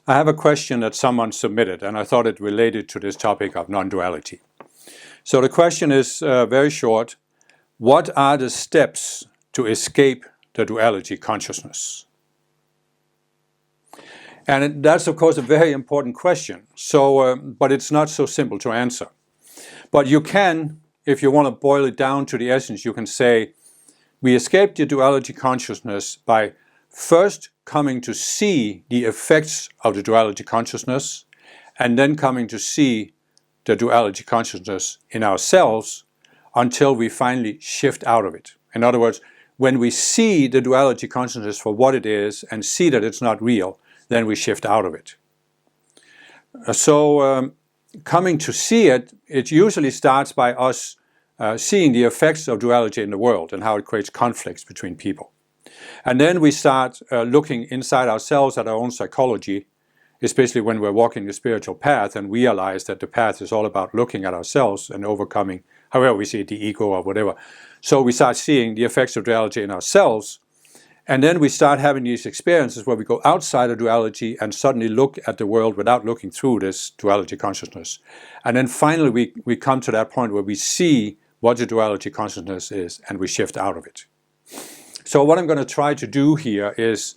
I have a question that someone submitted, and I thought it related to this topic of non-duality. So the question is very short. What are the steps to escape the duality consciousness? And that's, of course, a very important question. But it's not so simple to answer. But you can, if you want to boil it down to the essence, you can say, we escape the duality consciousness by first coming to see the effects of the duality consciousness, and then coming to see the duality consciousness in ourselves until we finally shift out of it. In other words, when we see the duality consciousness for what it is and see that it's not real, then we shift out of it. Coming to see it, it usually starts by us seeing the effects of duality in the world and how it creates conflicts between people. And then we start looking inside ourselves at our own psychology, especially when we're walking the spiritual path and realize that the path is all about looking at ourselves and overcoming, however we see it, the ego or whatever. So we start seeing the effects of duality in ourselves, and then we start having these experiences where we go outside of duality and suddenly look at the world without looking through this duality consciousness. And then finally we come to that point where we see what the duality consciousness is and we shift out of it. So what I'm going to try to do here is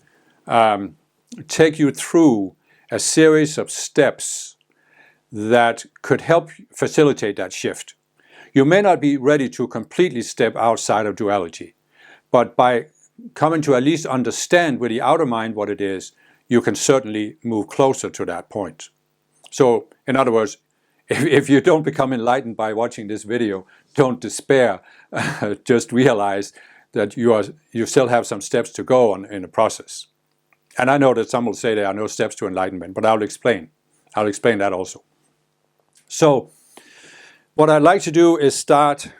take you through a series of steps that could help facilitate that shift. You may not be ready to completely step outside of duality, but by coming to at least understand with the outer mind what it is, you can certainly move closer to that point. So, in other words, if you don't become enlightened by watching this video, don't despair. Just realize that you still have some steps to go on in the process. And I know that some will say there are no steps to enlightenment, but I'll explain. I'll explain that also. So, what I'd like to do is start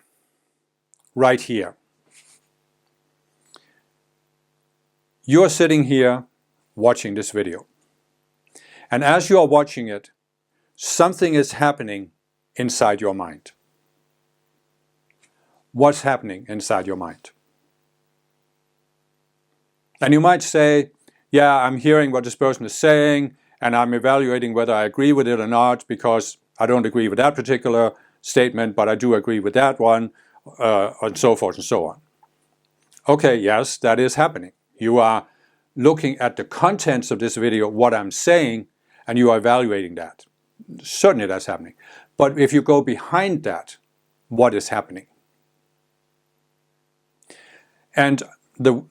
right here. You're sitting here watching this video. And as you are watching it, something is happening inside your mind. What's happening inside your mind? And you might say, yeah, I'm hearing what this person is saying, and I'm evaluating whether I agree with it or not, because I don't agree with that particular statement, but I do agree with that one, and so forth and so on. Okay, yes, that is happening. You are looking at the contents of this video, what I'm saying, and you are evaluating that. Certainly that's happening. But if you go behind that, what is happening? And the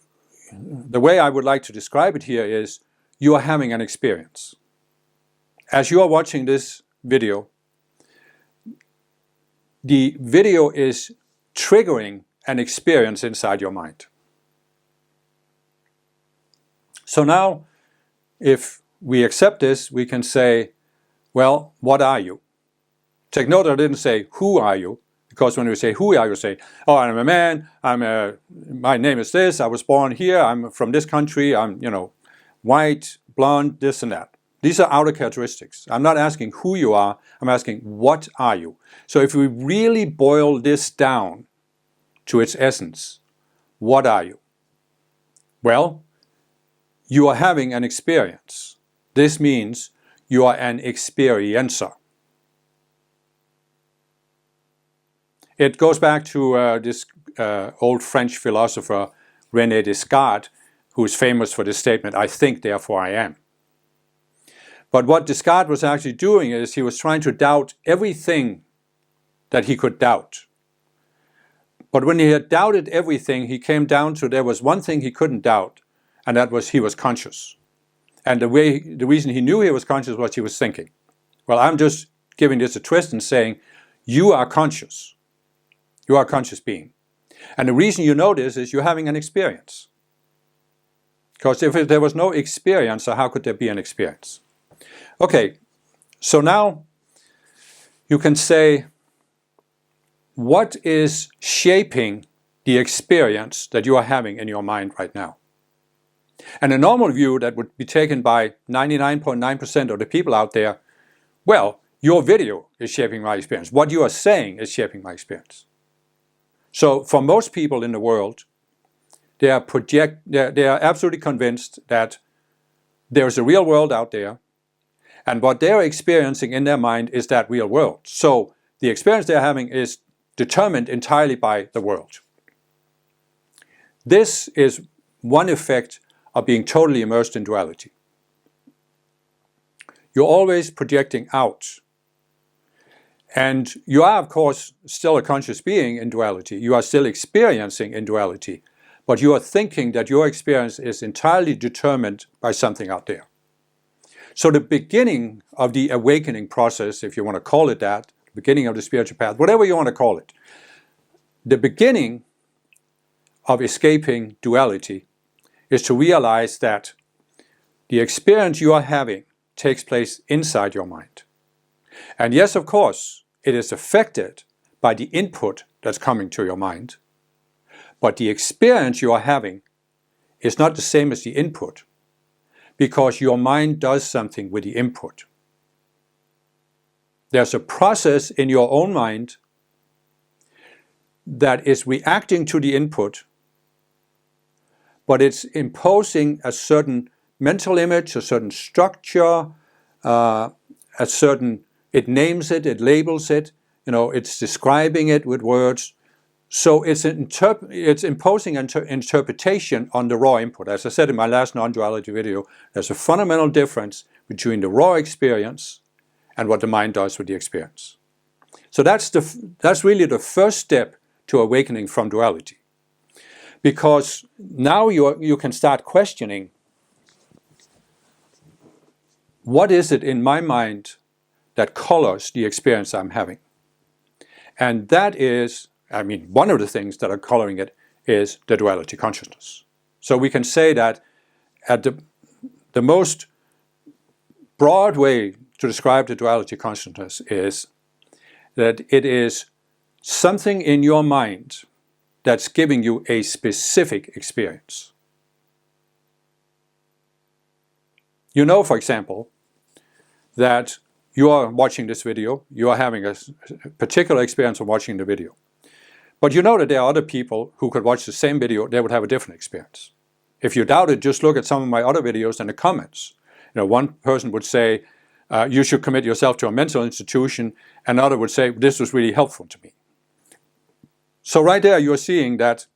way I would like to describe it here is you are having an experience. As you are watching this video, the video is triggering an experience inside your mind. So now, if we accept this, we can say, well, what are you? Take note I didn't say, who are you? Because when we say, who are you, say, oh, I'm a man, my name is this, I was born here, I'm from this country, I'm, white, blonde, this and that. These are outer characteristics. I'm not asking who you are, I'm asking, what are you? So if we really boil this down to its essence, what are you? Well, you are having an experience. This means you are an experiencer. It goes back to this old French philosopher, René Descartes, who is famous for this statement, I think, therefore I am. But what Descartes was actually doing is he was trying to doubt everything that he could doubt. But when he had doubted everything, he came down to there was one thing he couldn't doubt, and that was he was conscious. And the reason he knew he was conscious was he was thinking. Well, I'm just giving this a twist and saying, you are conscious. You are a conscious being. And the reason you know this is you're having an experience. Because if there was no experience, so how could there be an experience? Okay, so now you can say, what is shaping the experience that you are having in your mind right now? And a normal view that would be taken by 99.9% of the people out there, well, your video is shaping my experience. What you are saying is shaping my experience. So for most people in the world, they are absolutely convinced that there is a real world out there And what they're experiencing in their mind is that real world. So the experience they're having is determined entirely by the world. This is one effect of being totally immersed in duality. You're always projecting out. And you are, of course, still a conscious being in duality. You are still experiencing in duality. But you are thinking that your experience is entirely determined by something out there. So the beginning of the awakening process, if you want to call it that, the beginning of the spiritual path, whatever you want to call it, the beginning of escaping duality is to realize that the experience you are having takes place inside your mind. And yes, of course, it is affected by the input that's coming to your mind, but the experience you are having is not the same as the input, because your mind does something with the input. There's a process in your own mind that is reacting to the input, but it's imposing a certain mental image, a certain structure, it names it, it labels it, it's describing it with words. So it's imposing an interpretation on the raw input. As I said in my last non-duality video, there's a fundamental difference between the raw experience and what the mind does with the experience. So that's really the first step to awakening from duality. Because now you can start questioning, what is it in my mind that colors the experience I'm having? And that is, one of the things that are coloring it is the duality consciousness. So we can say that at the most broad way to describe the duality consciousness is that it is something in your mind that's giving you a specific experience. You know, for example, that you are watching this video, you are having a particular experience of watching the video. But you know that there are other people who could watch the same video, they would have a different experience. If you doubt it, just look at some of my other videos and the comments. One person would say, you should commit yourself to a mental institution, and another would say, this was really helpful to me. So right there you're seeing that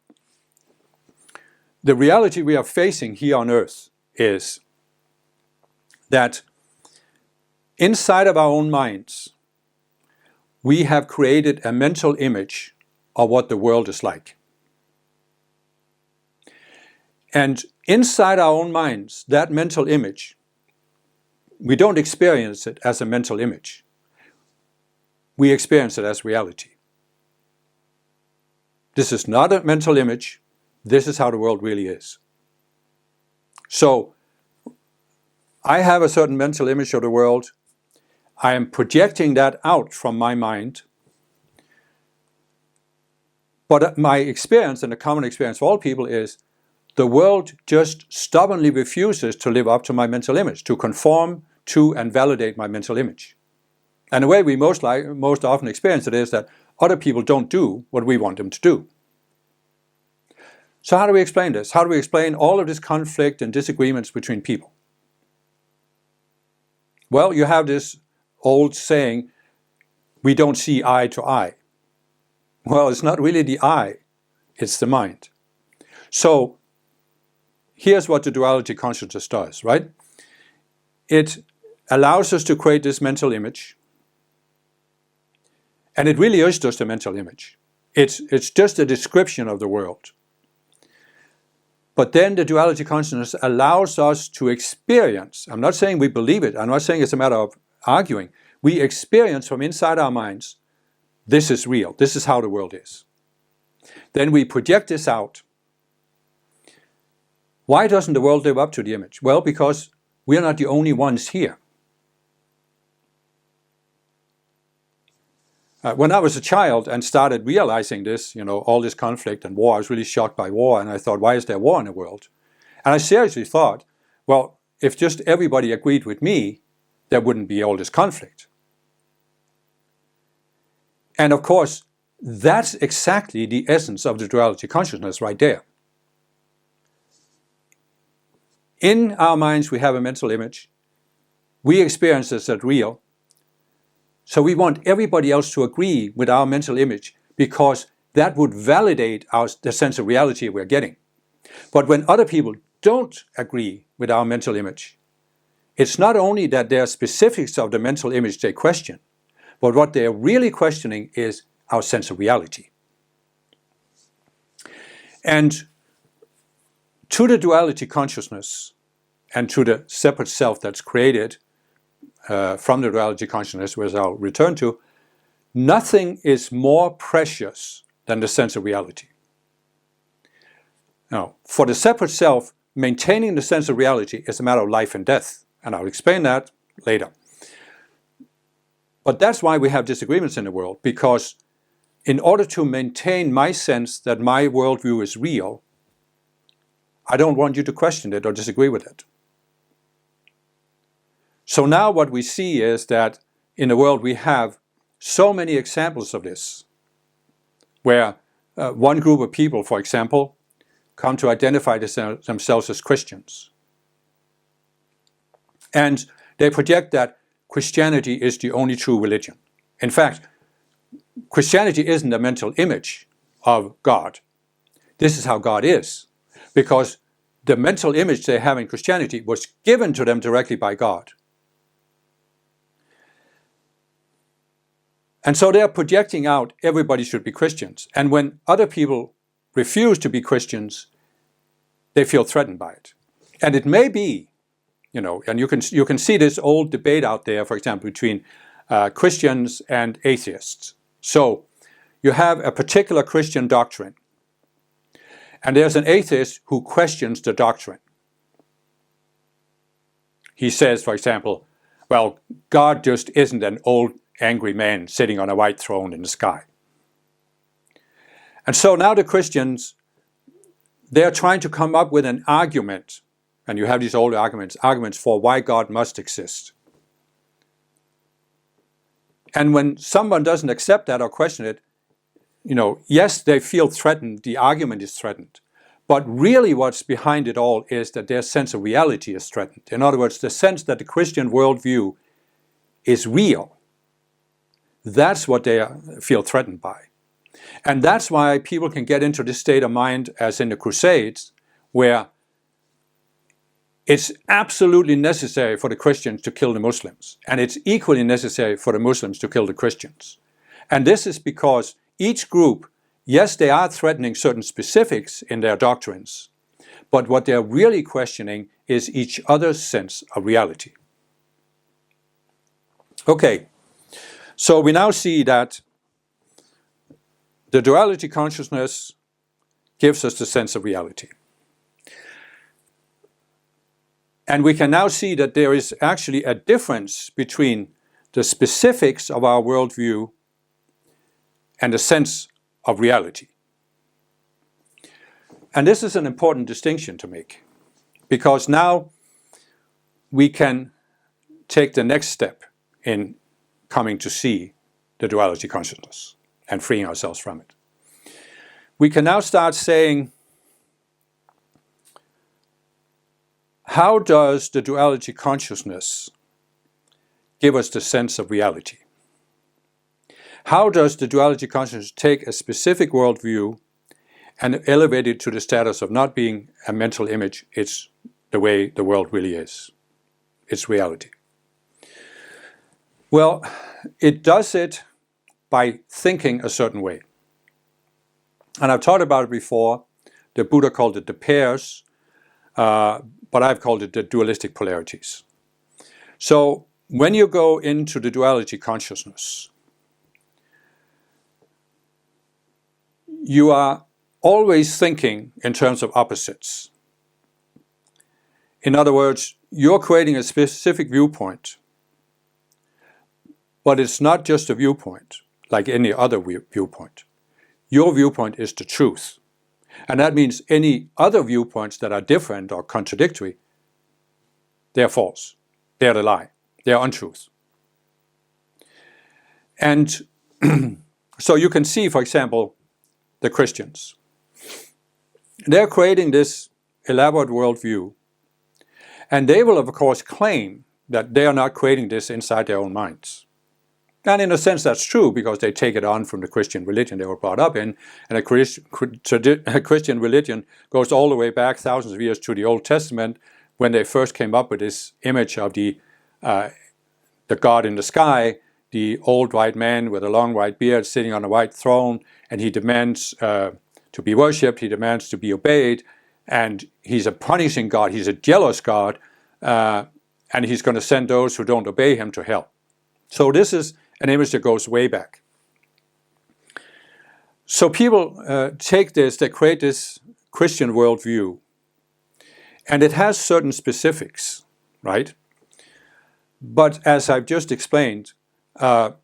the reality we are facing here on earth is that inside of our own minds, we have created a mental image of what the world is like. And inside our own minds, that mental image, we don't experience it as a mental image. We experience it as reality. This is not a mental image. This is how the world really is. So, I have a certain mental image of the world. I am projecting that out from my mind. But my experience, and the common experience for all people, is the world just stubbornly refuses to live up to my mental image, to conform to and validate my mental image. And the way we most often experience it is that other people don't do what we want them to do. So how do we explain this? How do we explain all of this conflict and disagreements between people? Well, you have this old saying, we don't see eye to eye. Well, it's not really the eye, it's the mind. So here's what the duality consciousness does, right? It allows us to create this mental image. And it really is just a mental image. It's just a description of the world. But then the duality consciousness allows us to experience, I'm not saying we believe it, I'm not saying it's a matter of arguing, we experience from inside our minds, this is real, this is how the world is. Then we project this out. Why doesn't the world live up to the image? Well, because we are not the only ones here. When I was a child and started realizing this, all this conflict and war, I was really shocked by war, and I thought, why is there war in the world? And I seriously thought, well, if just everybody agreed with me, there wouldn't be all this conflict. And of course, that's exactly the essence of the duality consciousness right there. In our minds, we have a mental image. We experience this as real. So we want everybody else to agree with our mental image because that would validate the sense of reality we're getting. But when other people don't agree with our mental image, it's not only that there are specifics of the mental image they question, but what they're really questioning is our sense of reality. And to the duality consciousness and to the separate self that's created from the duality consciousness, which I'll return to, nothing is more precious than the sense of reality. Now, for the separate self, maintaining the sense of reality is a matter of life and death, and I'll explain that later. But that's why we have disagreements in the world, because in order to maintain my sense that my worldview is real, I don't want you to question it or disagree with it. So now what we see is that in the world we have so many examples of this, where one group of people, for example, come to identify themselves as Christians. And they project that Christianity is the only true religion. In fact, Christianity isn't a mental image of God. This is how God is, because the mental image they have in Christianity was given to them directly by God. And so they are projecting out everybody should be Christians. And when other people refuse to be Christians, they feel threatened by it. And it may be, and you can see this old debate out there, for example, between Christians and atheists. So you have a particular Christian doctrine, and there's an atheist who questions the doctrine. He says, for example, well, God just isn't an old angry man sitting on a white throne in the sky. And so now the Christians, they're trying to come up with an argument, and you have these old arguments for why God must exist. And when someone doesn't accept that or question it, yes, they feel threatened, the argument is threatened. But really what's behind it all is that their sense of reality is threatened. In other words, the sense that the Christian worldview is real. That's what they feel threatened by. And that's why people can get into this state of mind, as in the Crusades, where it's absolutely necessary for the Christians to kill the Muslims, and it's equally necessary for the Muslims to kill the Christians. And this is because each group, yes, they are threatening certain specifics in their doctrines, but what they're really questioning is each other's sense of reality. Okay, so we now see that the duality consciousness gives us the sense of reality. And we can now see that there is actually a difference between the specifics of our worldview and the sense of reality. And this is an important distinction to make, because now we can take the next step in coming to see the duality consciousness and freeing ourselves from it. We can now start saying, how does the duality consciousness give us the sense of reality? How does the duality consciousness take a specific worldview and elevate it to the status of not being a mental image? It's the way the world really is. It's reality. Well, it does it by thinking a certain way. And I've talked about it before. The Buddha called it the pairs, but I've called it the dualistic polarities. So when you go into the duality consciousness, you are always thinking in terms of opposites. In other words, you're creating a specific viewpoint, but it's not just a viewpoint like any other viewpoint. Your viewpoint is the truth. And that means any other viewpoints that are different or contradictory, they're false. They're the lie. They're untruth. And so you can see, for example, the Christians. They're creating this elaborate worldview. And they will, of course, claim that they are not creating this inside their own minds. And in a sense that's true, because they take it on from the Christian religion they were brought up in, and a Christian religion goes all the way back thousands of years to the Old Testament, when they first came up with this image of the God in the sky, the old white man with a long white beard sitting on a white throne, and he demands to be worshipped, he demands to be obeyed, and he's a punishing God, he's a jealous God, and he's going to send those who don't obey him to hell. So this is an image that goes way back. So people take this, they create this Christian worldview, and it has certain specifics, right? But as I've just explained, the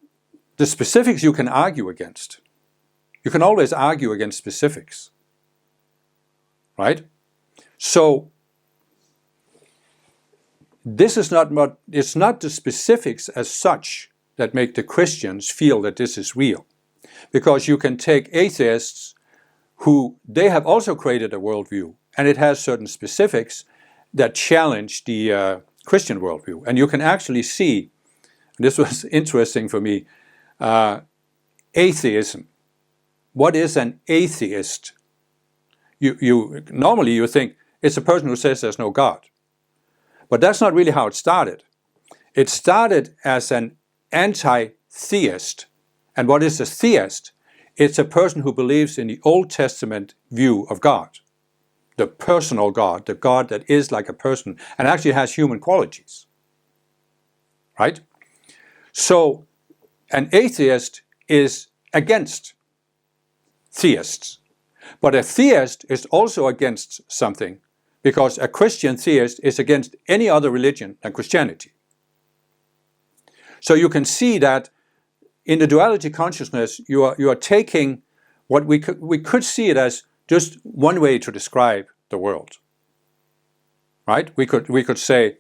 specifics you can argue against. You can always argue against specifics, right? So this is not it's not the specifics as such that make the Christians feel that this is real. Because you can take atheists who, they have also created a worldview, and it has certain specifics that challenge the Christian worldview. And you can actually see, this was interesting for me, atheism. What is an atheist? Normally you think it's a person who says there's no God. But that's not really how it started. It started as an anti-theist. And what is a theist? It's a person who believes in the Old Testament view of God. The personal God, the God that is like a person and actually has human qualities. Right? So an atheist is against theists. But a theist is also against something, because a Christian theist is against any other religion than Christianity. So you can see that in the duality consciousness, you are taking what we could see it as just one way to describe the world, right? We could say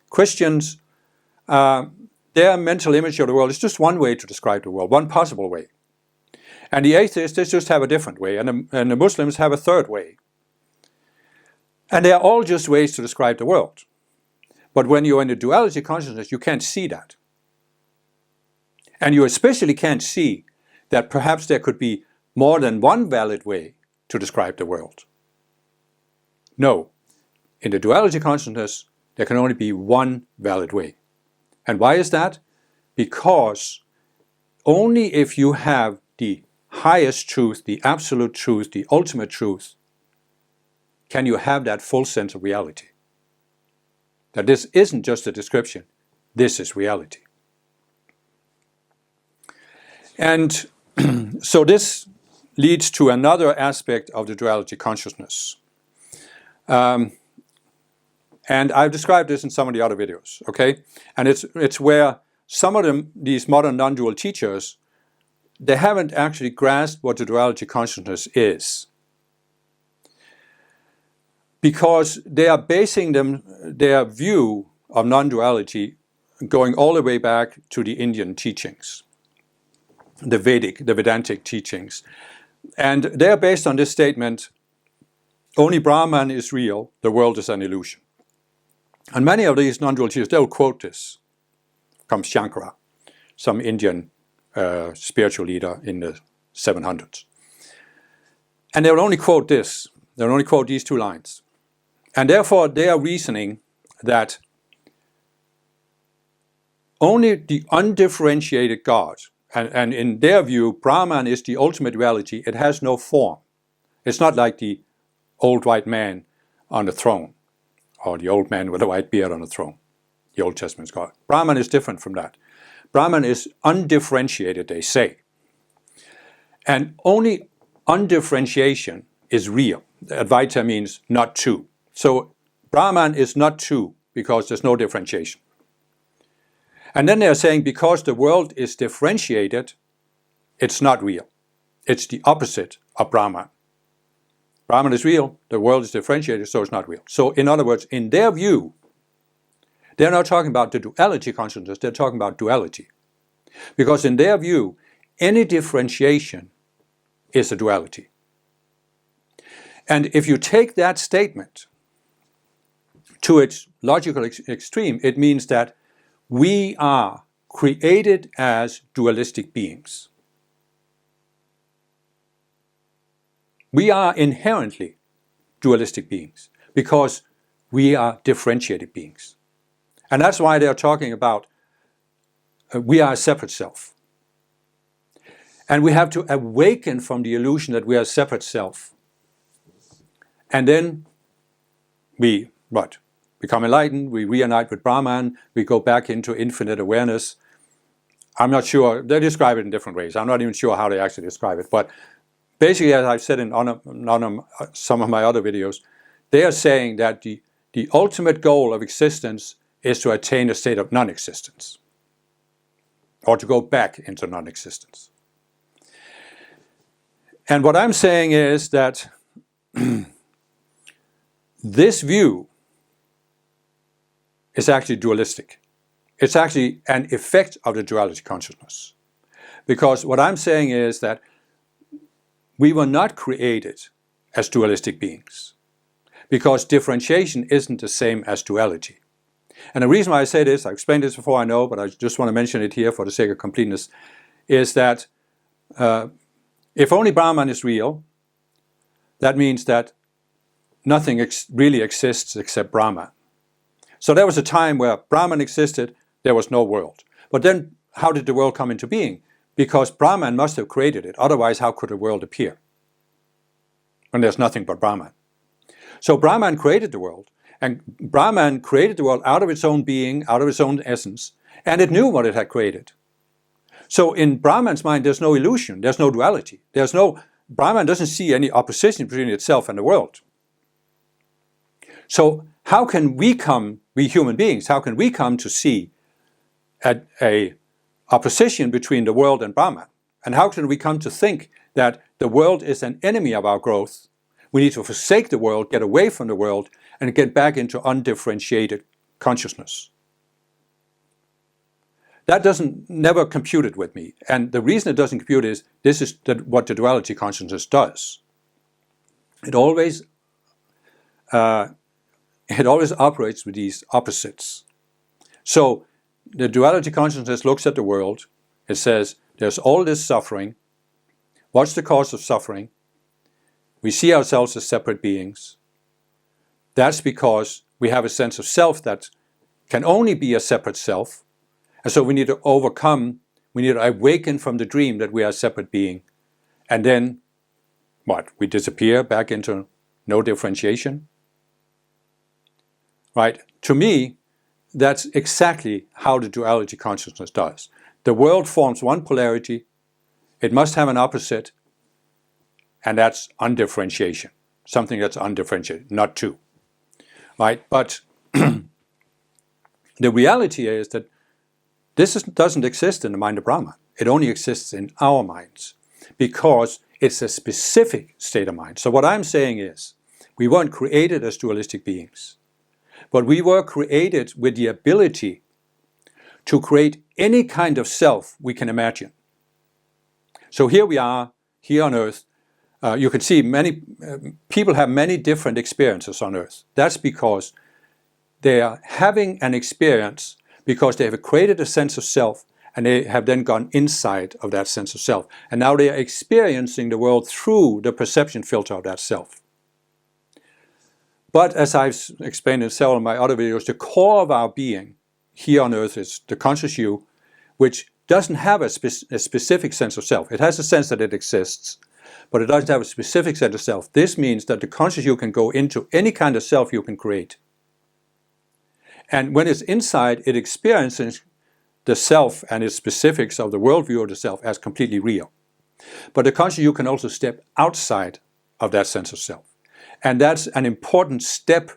Christians, their mental image of the world is just one way to describe the world, one possible way, and the atheists, they just have a different way, and the Muslims have a third way, and they are all just ways to describe the world. But when you're in the duality consciousness, you can't see that. And you especially can't see that perhaps there could be more than one valid way to describe the world. No, in the duality consciousness, there can only be one valid way. And why is that? Because only if you have the highest truth, the absolute truth, the ultimate truth, can you have that full sense of reality. That this isn't just a description, this is reality. And so this leads to another aspect of the duality consciousness. And I've described this in some of the other videos, okay? And it's where some of these modern non-dual teachers, they haven't actually grasped what the duality consciousness is. Because they are basing their view of non-duality going all the way back to the Indian teachings, the Vedantic teachings. And they are based on this statement, only Brahman is real, the world is an illusion. And many of these non-dual teachers, they'll quote this from Shankara, some Indian spiritual leader in the 700s. And they will only quote this, they'll only quote these two lines. And therefore they are reasoning that only the undifferentiated God, and in their view, Brahman is the ultimate reality, it has no form. It's not like the old white man on the throne, or the old man with a white beard on the throne, the Old Testament's God. Brahman is different from that. Brahman is undifferentiated, they say. And only undifferentiation is real. Advaita means not two. So Brahman is not two because there's no differentiation. And then they're saying because the world is differentiated, it's not real. It's the opposite of Brahman. Brahman is real, the world is differentiated, so it's not real. So in other words, in their view, they're not talking about the duality consciousness, they're talking about duality. Because in their view, any differentiation is a duality. And if you take that statement to its logical extreme, it means that we are created as dualistic beings. We are inherently dualistic beings because we are differentiated beings. And that's why they are talking about we are a separate self. And we have to awaken from the illusion that we are a separate self. And then we, become enlightened, we reunite with Brahman, we go back into infinite awareness. I'm not sure, they describe it in different ways. I'm not even sure how they actually describe it. But basically, as I've said in some of my other videos, they are saying that the ultimate goal of existence is to attain a state of non-existence, or to go back into non-existence. And what I'm saying is that this view is actually dualistic. It's actually an effect of the duality consciousness. Because what I'm saying is that we were not created as dualistic beings, because differentiation isn't the same as duality. And the reason why I say this, I explained this before, I know, but I just want to mention it here for the sake of completeness, is that if only Brahman is real, that means that nothing really exists except Brahman. So there was a time where Brahman existed, there was no world. But then how did the world come into being? Because Brahman must have created it, otherwise how could a world appear when there's nothing but Brahman? So Brahman created the world, and Brahman created the world out of its own being, out of its own essence, and it knew what it had created. So in Brahman's mind, there's no illusion, there's no duality. Brahman doesn't see any opposition between itself and the world. So how can we human beings, how can we come to see a opposition between the world and Brahman? And how can we come to think that the world is an enemy of our growth? We need to forsake the world, get away from the world, and get back into undifferentiated consciousness. That never computed with me. And the reason it doesn't compute is this is what the duality consciousness does. It always operates with these opposites. So the duality consciousness looks at the world. It says, there's all this suffering. What's the cause of suffering? We see ourselves as separate beings. That's because we have a sense of self that can only be a separate self. And so we need to we need to awaken from the dream that we are a separate being. And then, we disappear back into no differentiation. Right? To me, that's exactly how the duality consciousness does. The world forms one polarity, it must have an opposite, and that's undifferentiation. Something that's undifferentiated, not two. Right? But the reality is that this doesn't exist in the mind of Brahman. It only exists in our minds because it's a specific state of mind. So what I'm saying is, we weren't created as dualistic beings, but we were created with the ability to create any kind of self we can imagine. So here we are, here on earth. You can see many people have many different experiences on earth. That's because they are having an experience because they have created a sense of self, and they have then gone inside of that sense of self. And now they are experiencing the world through the perception filter of that self. But as I've explained in several of my other videos, the core of our being here on earth is the conscious you, which doesn't have a specific sense of self. It has a sense that it exists, but it doesn't have a specific sense of self. This means that the conscious you can go into any kind of self you can create. And when it's inside, it experiences the self and its specifics of the worldview of the self as completely real. But the conscious you can also step outside of that sense of self. And that's an important step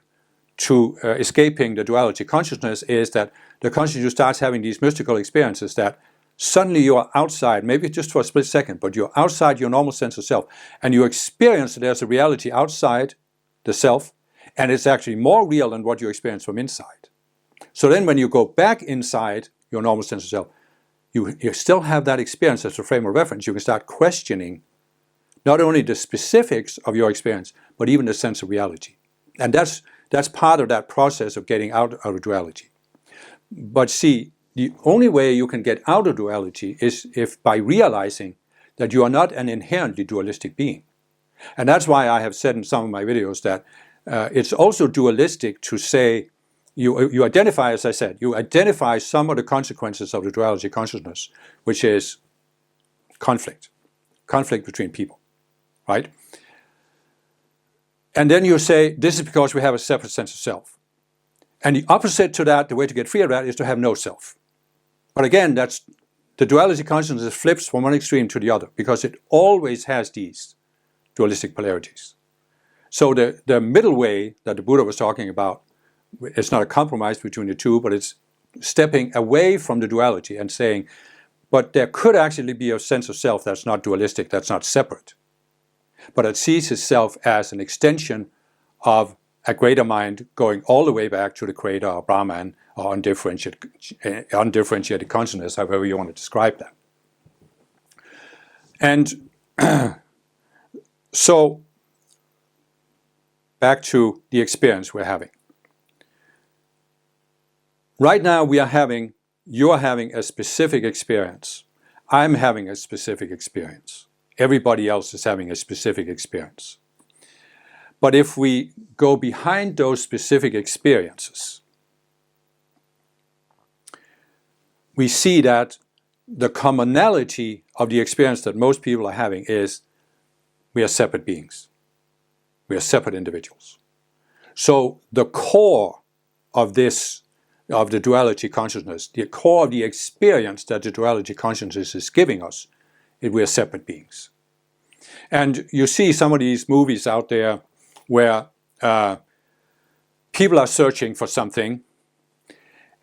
to escaping the duality consciousness, is that the conscious you starts having these mystical experiences that suddenly you are outside, maybe just for a split second, but you're outside your normal sense of self. And you experience that there's a reality outside the self, and it's actually more real than what you experience from inside. So then when you go back inside your normal sense of self, you still have that experience as a frame of reference. You can start questioning not only the specifics of your experience, but even the sense of reality. And that's part of that process of getting out of duality. But see, the only way you can get out of duality is if by realizing that you are not an inherently dualistic being. And that's why I have said in some of my videos that it's also dualistic to say, you identify, as I said, you identify some of the consequences of the duality consciousness, which is conflict between people, right? And then you say, this is because we have a separate sense of self. And the opposite to that, the way to get free of that, is to have no self. But again, that's the duality consciousness flips from one extreme to the other, because it always has these dualistic polarities. So the middle way that the Buddha was talking about, it's not a compromise between the two, but it's stepping away from the duality and saying, but there could actually be a sense of self that's not dualistic, that's not separate, but it sees itself as an extension of a greater mind going all the way back to the Creator or Brahman or undifferentiated consciousness, however you want to describe that. And so, back to the experience we're having. Right now you are having a specific experience. I'm having a specific experience. Everybody else is having a specific experience. But if we go behind those specific experiences, we see that the commonality of the experience that most people are having is we are separate beings. We are separate individuals. So the core of this, of the duality consciousness, the core of the experience that the duality consciousness is giving us, is we are separate beings. And you see some of these movies out there where people are searching for something,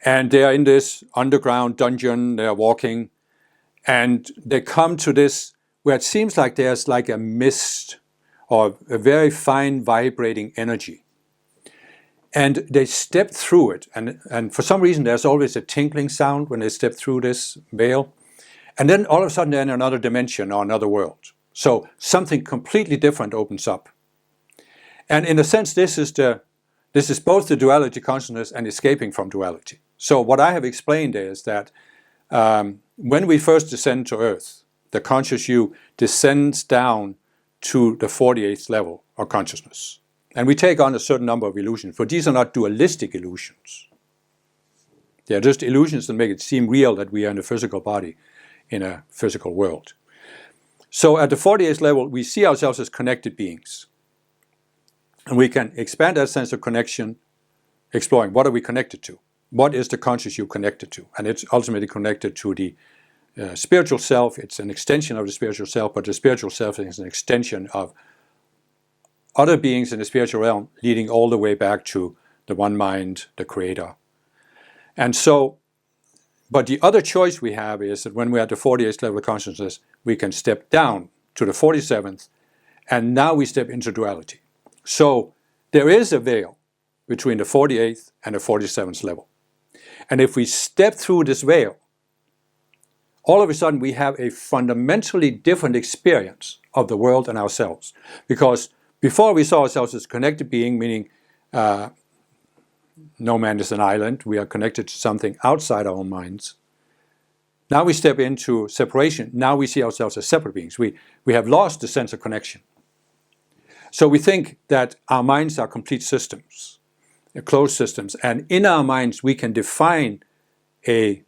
and they are in this underground dungeon, they are walking, and they come to this where it seems like there's like a mist or a very fine vibrating energy. And they step through it, and for some reason there's always a tinkling sound when they step through this veil. And then all of a sudden they're in another dimension or another world. So something completely different opens up. And in a sense, this is both the duality consciousness and escaping from duality. So what I have explained is that when we first descend to Earth, the conscious you descends down to the 48th level of consciousness. And we take on a certain number of illusions, but these are not dualistic illusions. They are just illusions that make it seem real that we are in a physical body, in a physical world. So at the 48th level, we see ourselves as connected beings. And we can expand that sense of connection, exploring what are we connected to? What is the conscious you connected to? And it's ultimately connected to the spiritual self. It's an extension of the spiritual self, but the spiritual self is an extension of other beings in the spiritual realm, leading all the way back to the one mind, the Creator. And so, but the other choice we have is that when we're at the 48th level of consciousness, we can step down to the 47th, and now we step into duality. So there is a veil between the 48th and the 47th level. And if we step through this veil, all of a sudden we have a fundamentally different experience of the world and ourselves. Because before we saw ourselves as a connected being, meaning no man is an island, we are connected to something outside our own minds. Now we step into separation. Now we see ourselves as separate beings. We have lost the sense of connection. So we think that our minds are complete systems, closed systems, and in our minds we can define a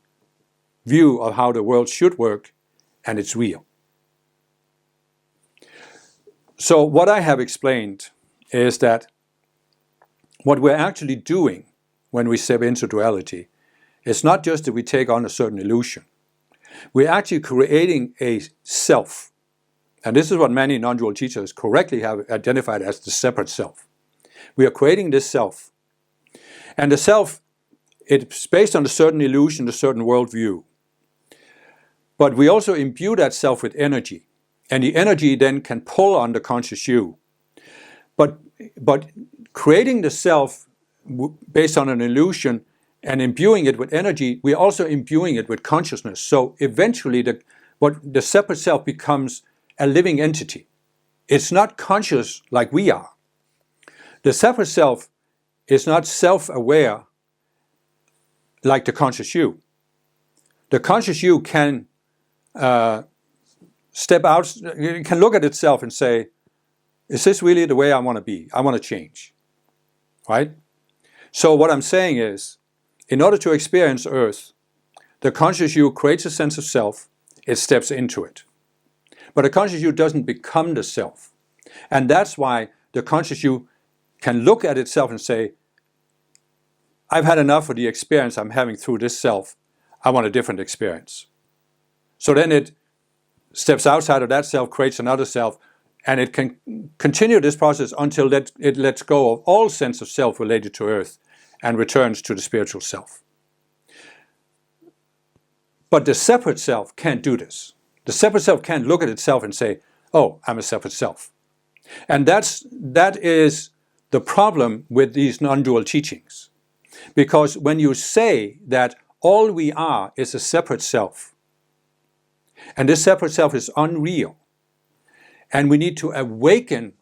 view of how the world should work, and it's real. So what I have explained is that what we're actually doing when we step into duality is not just that we take on a certain illusion. We're actually creating a self. And this is what many non-dual teachers correctly have identified as the separate self. We are creating this self. And the self, it's based on a certain illusion, a certain worldview. But we also imbue that self with energy. And the energy then can pull on the conscious you. But creating the self based on an illusion and imbuing it with energy, we're also imbuing it with consciousness. So eventually the separate self becomes a living entity. It's not conscious like we are. The separate self is not self-aware like the conscious you. the conscious you can step out, it can look at itself and say, is this really the way I want to be? I want to change, right? So what I'm saying is, in order to experience Earth, the conscious you creates a sense of self, it steps into it. But the conscious you doesn't become the self. And that's why the conscious you can look at itself and say, I've had enough of the experience I'm having through this self. I want a different experience. So then it steps outside of that self, creates another self, and it can continue this process until it lets go of all sense of self related to Earth and returns to the spiritual self. But the separate self can't do this. The separate self can't look at itself and say, oh, I'm a separate self. And that is the problem with these non-dual teachings. Because when you say that all we are is a separate self, and this separate self is unreal, and we need to awaken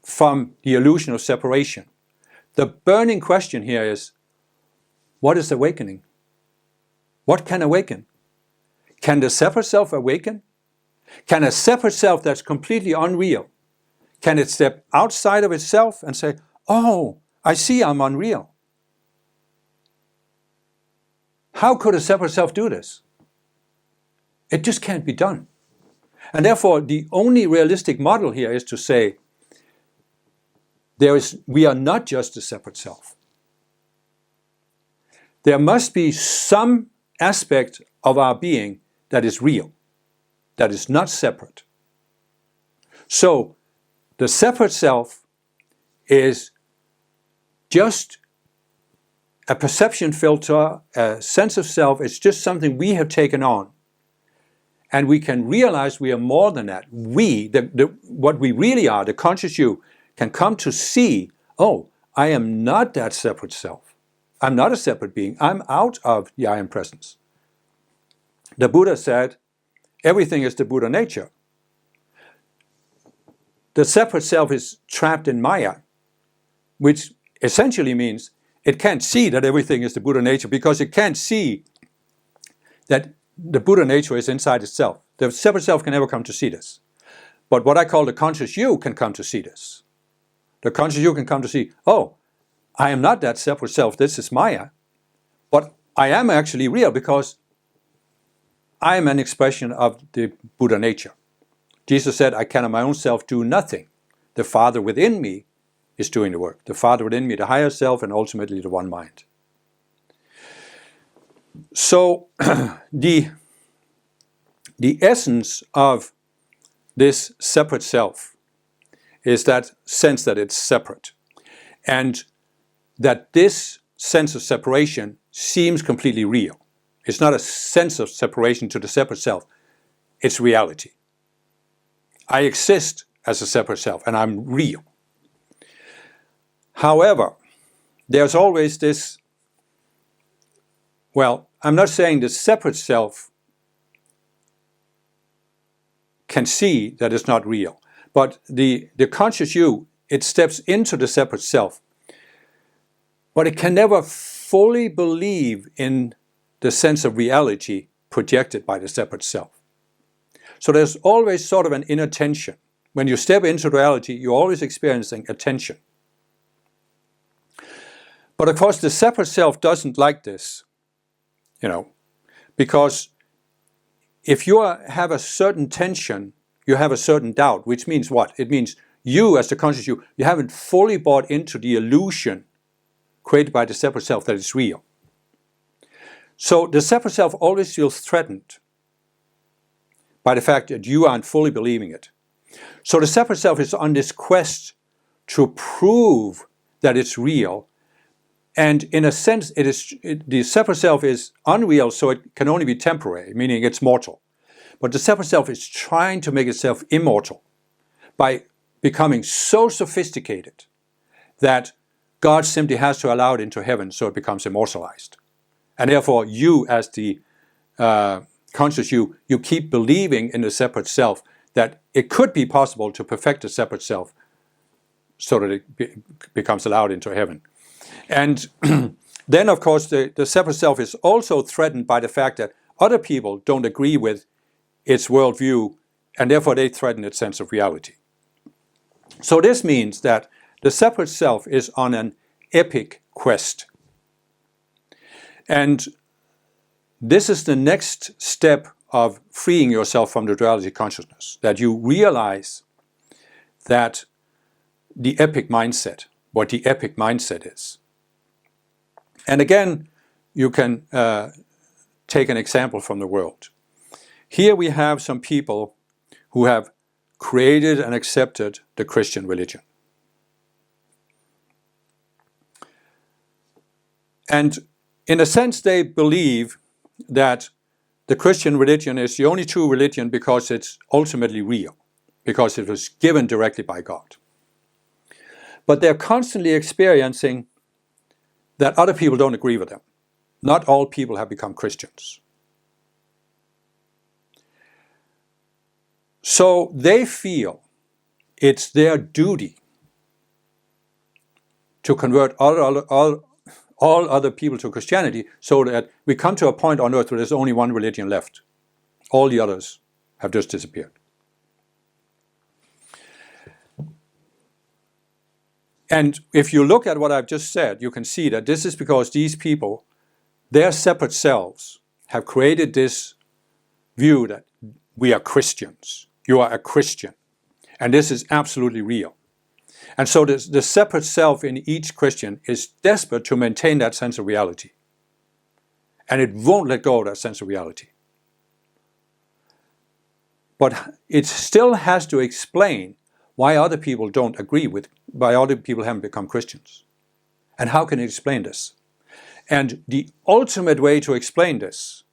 from the illusion of separation, the burning question here is, what is awakening? What can awaken? Can the separate self awaken? Can a separate self that's completely unreal, can it step outside of itself and say, oh, I see I'm unreal? How could a separate self do this? It just can't be done. And therefore, the only realistic model here is to say, we are not just a separate self. There must be some aspect of our being that is real, that is not separate. So, the separate self is just a perception filter, a sense of self. It's just something we have taken on. And we can realize we are more than that. What we really are, the conscious you, can come to see, oh, I am not that separate self. I'm not a separate being. I'm out of the I am presence. The Buddha said, everything is the Buddha nature. The separate self is trapped in Maya, which essentially means it can't see that everything is the Buddha nature because it can't see that the Buddha nature is inside itself. The separate self can never come to see this. But what I call the conscious you can come to see this. The conscious you can come to see, oh, I am not that separate self, this is Maya. But I am actually real because I am an expression of the Buddha nature. Jesus said, I can of my own self do nothing. The Father within me is doing the work. The Father within me, the higher self, and ultimately the one mind. So the essence of this separate self is that sense that it's separate. And that this sense of separation seems completely real. It's not a sense of separation to the separate self. It's reality. I exist as a separate self and I'm real. However, there's always this, well, I'm not saying the separate self can see that it's not real, but the conscious you, it steps into the separate self, but it can never fully believe in the sense of reality projected by the separate self. So there's always sort of an inner tension. When you step into reality, you're always experiencing a tension. But of course, the separate self doesn't like this, because if you have a certain tension, you have a certain doubt, which means what? It means you, as the conscious you haven't fully bought into the illusion created by the separate self that is real. So the separate self always feels threatened by the fact that you aren't fully believing it. So the separate self is on this quest to prove that it's real. And in a sense, the separate self is unreal, so it can only be temporary, meaning it's mortal. But the separate self is trying to make itself immortal by becoming so sophisticated that God simply has to allow it into heaven so it becomes immortalized. And therefore, you as the conscious you keep believing in the separate self that it could be possible to perfect the separate self so that it becomes allowed into heaven. And then of course the separate self is also threatened by the fact that other people don't agree with its worldview, and therefore they threaten its sense of reality. So this means that the separate self is on an epic quest. And this is the next step of freeing yourself from the duality consciousness, that you realize that the epic mindset, what the epic mindset is. And again, you can take an example from the world. Here we have some people who have created and accepted the Christian religion. And in a sense, they believe that the Christian religion is the only true religion because it's ultimately real, because it was given directly by God. But they're constantly experiencing that other people don't agree with them. Not all people have become Christians. So they feel it's their duty to convert all other people to Christianity, so that we come to a point on earth where there's only one religion left. All the others have just disappeared. And if you look at what I've just said, you can see that this is because these people, their separate selves, have created this view that we are Christians. You are a Christian. And this is absolutely real. And so the separate self in each Christian is desperate to maintain that sense of reality. And it won't let go of that sense of reality. But it still has to explain why other people don't agree with, why other people haven't become Christians. And how can it explain this? And the ultimate way to explain this,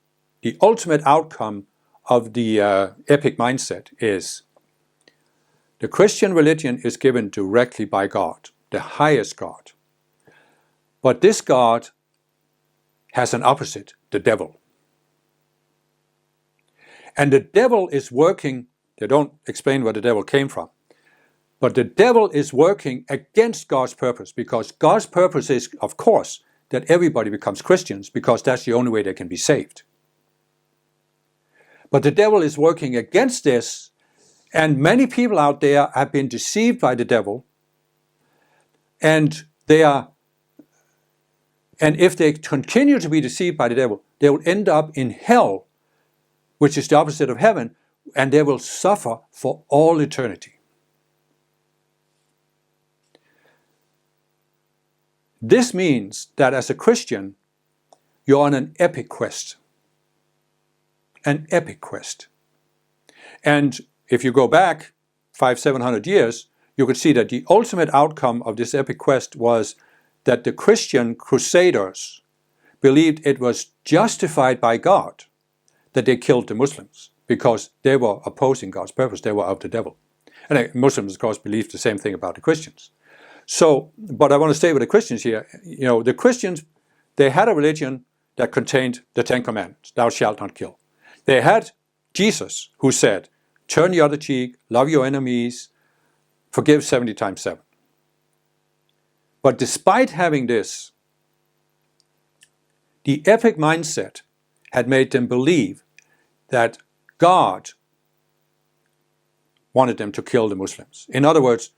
the ultimate outcome of the epic mindset is the Christian religion is given directly by God, the highest God. But this God has an opposite, the devil. And the devil is working, they don't explain where the devil came from, but the devil is working against God's purpose, because God's purpose is, of course, that everybody becomes Christians, because that's the only way they can be saved. But the devil is working against this, and many people out there have been deceived by the devil, and if they continue to be deceived by the devil, they will end up in hell, which is the opposite of heaven, and they will suffer for all eternity. This means that as a Christian, you're on an epic quest. An epic quest. And if you go back 500-700 years, you could see that the ultimate outcome of this epic quest was that the Christian crusaders believed it was justified by God that they killed the Muslims, because they were opposing God's purpose, they were of the devil. And Muslims, of course, believed the same thing about the Christians. So, but I want to stay with the Christians here. You know, the Christians, they had a religion that contained the 10 Commandments, thou shalt not kill. They had Jesus, who said, turn the other cheek, love your enemies, forgive 70 times 7. But despite having this, the epic mindset had made them believe that God wanted them to kill the Muslims. In other words,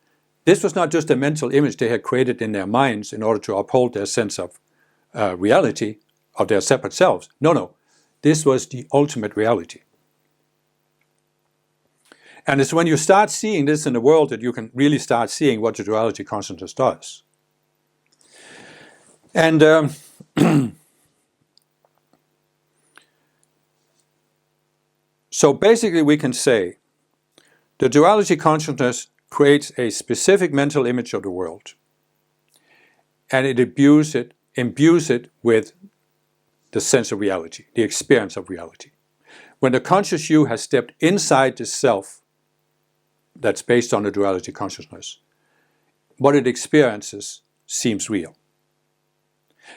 this was not just a mental image they had created in their minds in order to uphold their sense of reality, of their separate selves. No. This was the ultimate reality. And it's when you start seeing this in the world that you can really start seeing what the duality consciousness does. And so basically we can say the duality consciousness creates a specific mental image of the world, and it imbues it with the sense of reality, the experience of reality. When the conscious you has stepped inside the self that's based on the duality consciousness, what it experiences seems real.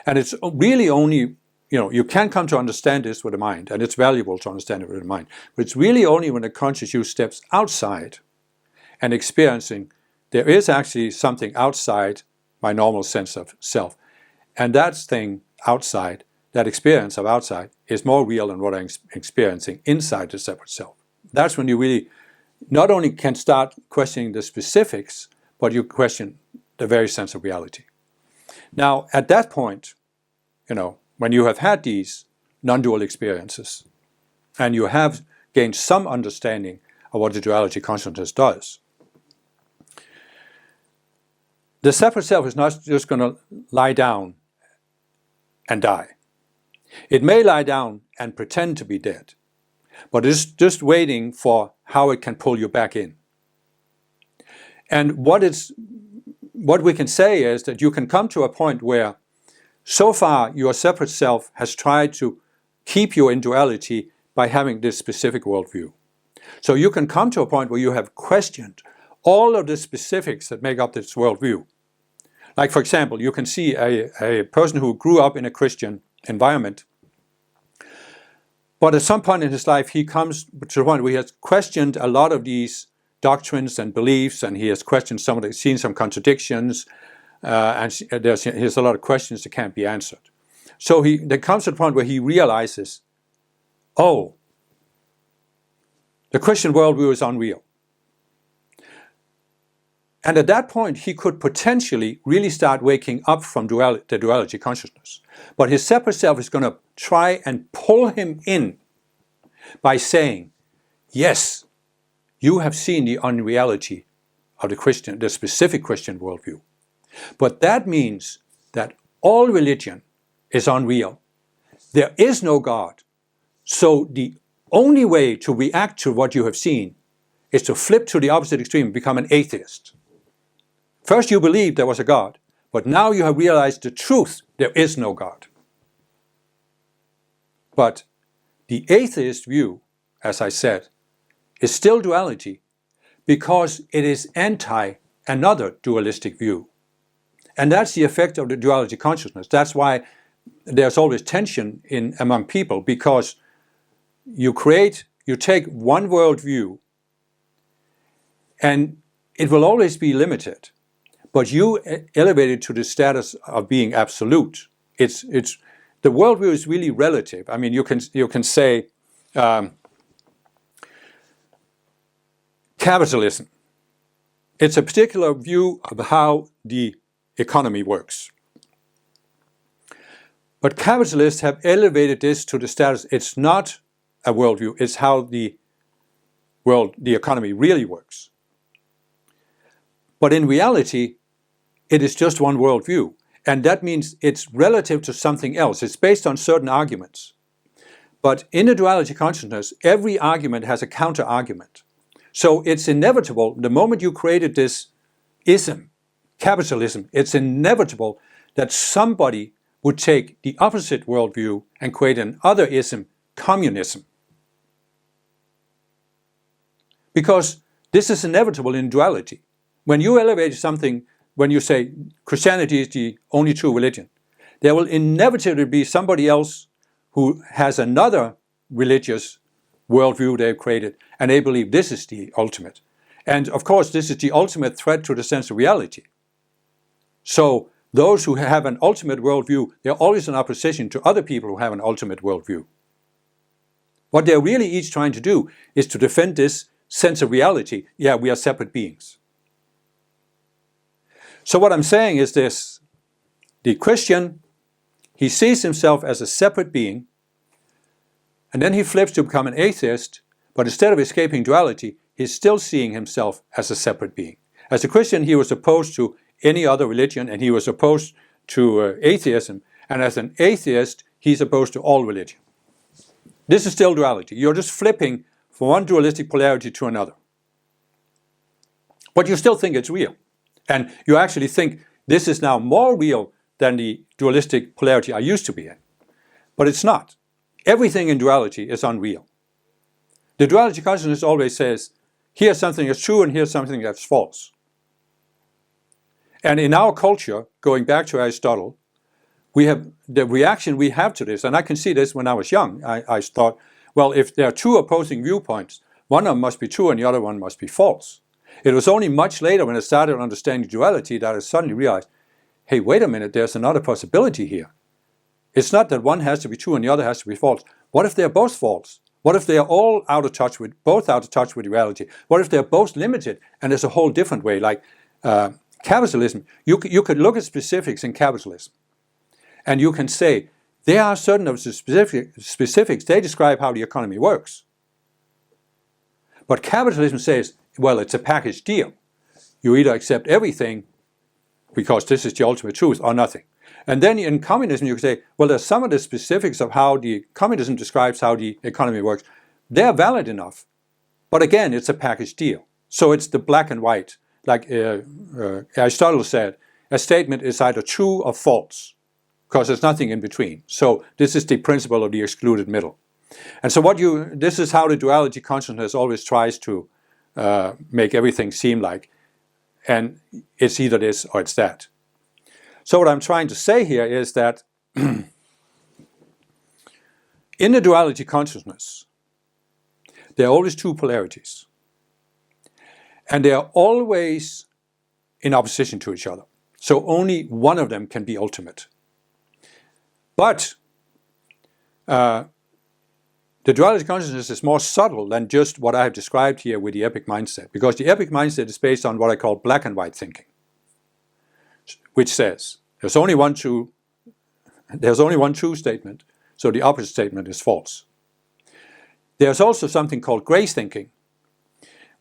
And it's really only, you can come to understand this with the mind, and it's valuable to understand it with the mind, but it's really only when the conscious you steps outside and experiencing there is actually something outside my normal sense of self. And that thing outside, that experience of outside, is more real than what I'm experiencing inside the separate self. That's when you really not only can start questioning the specifics, but you question the very sense of reality. Now, at that point, when you have had these non-dual experiences, and you have gained some understanding of what the duality consciousness does, the separate self is not just going to lie down and die. It may lie down and pretend to be dead, but it's just waiting for how it can pull you back in. And what we can say is that you can come to a point where so far your separate self has tried to keep you in duality by having this specific worldview. So you can come to a point where you have questioned all of the specifics that make up this worldview. Like, for example, you can see a person who grew up in a Christian environment, but at some point in his life he comes to the point where he has questioned a lot of these doctrines and beliefs, and he has questioned seen some contradictions, and he has a lot of questions that can't be answered. So there comes to the point where he realizes, oh, the Christian worldview is unreal. And at that point, he could potentially really start waking up from the duality consciousness. But his separate self is going to try and pull him in by saying, yes, you have seen the unreality of the specific Christian worldview. But that means that all religion is unreal. There is no God. So the only way to react to what you have seen is to flip to the opposite extreme and become an atheist. First you believed there was a God, but now you have realized the truth, there is no God. But the atheist view, as I said, is still duality because it is anti another dualistic view. And that's the effect of the duality consciousness. That's why there's always tension among people, because you take one worldview and it will always be limited, but you elevate it to the status of being absolute. The worldview is really relative. I mean, you can say capitalism. It's a particular view of how the economy works. But capitalists have elevated this to the status, it's not a worldview, it's how the economy really works. But in reality, it is just one worldview. And that means it's relative to something else. It's based on certain arguments. But in the duality consciousness, every argument has a counter-argument. So it's inevitable, the moment you created this ism, capitalism, it's inevitable that somebody would take the opposite worldview and create another ism, communism. Because this is inevitable in duality. When you elevate something, when you say Christianity is the only true religion, there will inevitably be somebody else who has another religious worldview they've created, and they believe this is the ultimate. And of course, this is the ultimate threat to the sense of reality. So those who have an ultimate worldview, they're always in opposition to other people who have an ultimate worldview. What they're really each trying to do is to defend this sense of reality. Yeah, we are separate beings. So what I'm saying is this: the Christian, he sees himself as a separate being, and then he flips to become an atheist, but instead of escaping duality, he's still seeing himself as a separate being. As a Christian, he was opposed to any other religion, and he was opposed to atheism, and as an atheist, he's opposed to all religion. This is still duality. You're just flipping from one dualistic polarity to another. But you still think it's real. And you actually think this is now more real than the dualistic polarity I used to be in. But it's not. Everything in duality is unreal. The duality consciousness always says, here's something that's true and here's something that's false. And in our culture, going back to Aristotle, we have the reaction we have to this, and I can see this when I was young. I thought, well, if there are two opposing viewpoints, one of them must be true and the other one must be false. It was only much later when I started understanding duality that I suddenly realized, hey, wait a minute, there's another possibility here. It's not that one has to be true and the other has to be false. What if they're both false? What if they're all both out of touch with reality? What if they're both limited and there's a whole different way? Like capitalism, you could look at specifics in capitalism, and you can say there are certain of the specifics. They describe how the economy works. But capitalism says, well, it's a package deal. You either accept everything because this is the ultimate truth or nothing. And then in communism, you can say, well, there's some of the specifics of how the communism describes how the economy works. They're valid enough. But again, it's a package deal. So it's the black and white. Like Aristotle said, a statement is either true or false, because there's nothing in between. So this is the principle of the excluded middle. And so this is how the duality consciousness always tries to make everything seem like, and it's either this or it's that. So what I'm trying to say here is that in the duality consciousness, there are always two polarities. And they are always in opposition to each other. So only one of them can be ultimate. But the duality consciousness is more subtle than just what I have described here with the epic mindset, because the epic mindset is based on what I call black and white thinking, which says there's only one true statement, so the opposite statement is false. There's also something called gray thinking,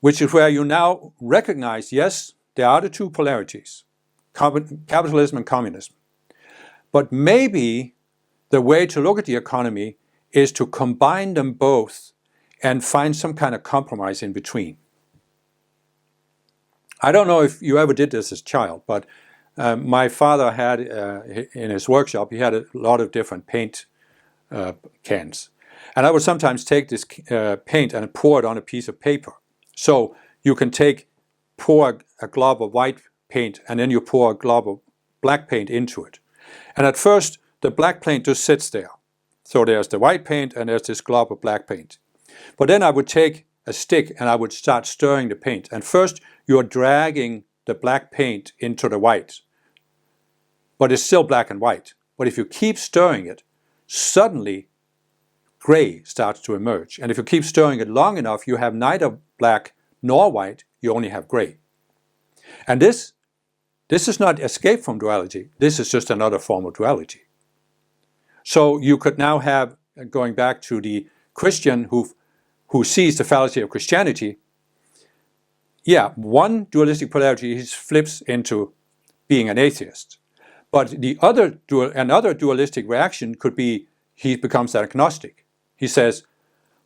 which is where you now recognize, yes, there are the two polarities, capitalism and communism. But maybe the way to look at the economy is to combine them both and find some kind of compromise in between. I don't know if you ever did this as a child, but my father had, in his workshop, he had a lot of different paint cans. And I would sometimes take this paint and pour it on a piece of paper. So you can pour a glob of white paint and then you pour a glob of black paint into it. And at first, the black paint just sits there. So there's the white paint and there's this glob of black paint. But then I would take a stick and I would start stirring the paint. And first, you're dragging the black paint into the white. But it's still black and white. But if you keep stirring it, suddenly gray starts to emerge. And if you keep stirring it long enough, you have neither black nor white, you only have gray. And this is not escape from duality, this is just another form of duality. So you could now have, going back to the Christian who sees the fallacy of Christianity, yeah, one dualistic polarity flips into being an atheist. But another dualistic reaction could be he becomes an agnostic. He says,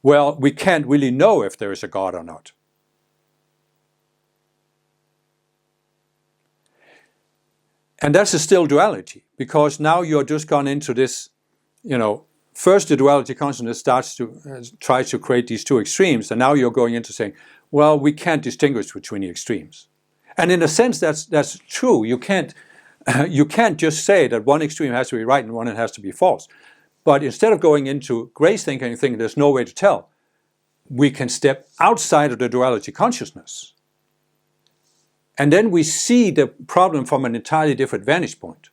well, we can't really know if there is a God or not. And that's still duality, because now you're just gone into this, first the duality consciousness starts to try to create these two extremes, and now you're going into saying, well, we can't distinguish between the extremes. And in a sense, that's true. You can't just say that one extreme has to be right and one has to be false. But instead of going into grace thinking and thinking there's no way to tell, we can step outside of the duality consciousness. And then we see the problem from an entirely different vantage point.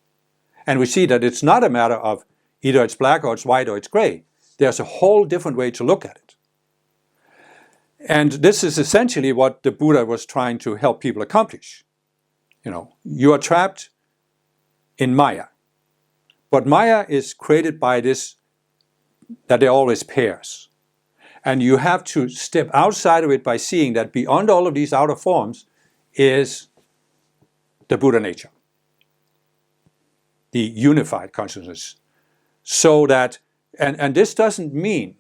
And we see that it's not a matter of either it's black or it's white or it's gray. There's a whole different way to look at it. And this is essentially what the Buddha was trying to help people accomplish. You are trapped in Maya. But Maya is created by this, that they're always pairs. And you have to step outside of it by seeing that beyond all of these outer forms is the Buddha nature, the unified consciousness. So that, and this doesn't mean,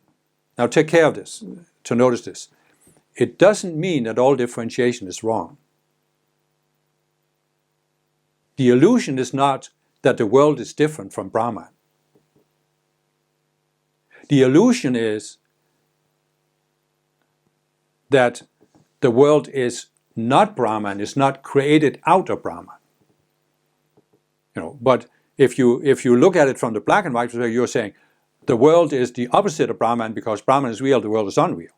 now take care of this, to notice this, it doesn't mean that all differentiation is wrong. The illusion is not that the world is different from Brahman. The illusion is that the world is not Brahman, is not created out of Brahman. But if you look at it from the black and white perspective, you're saying the world is the opposite of Brahman because Brahman is real, the world is unreal.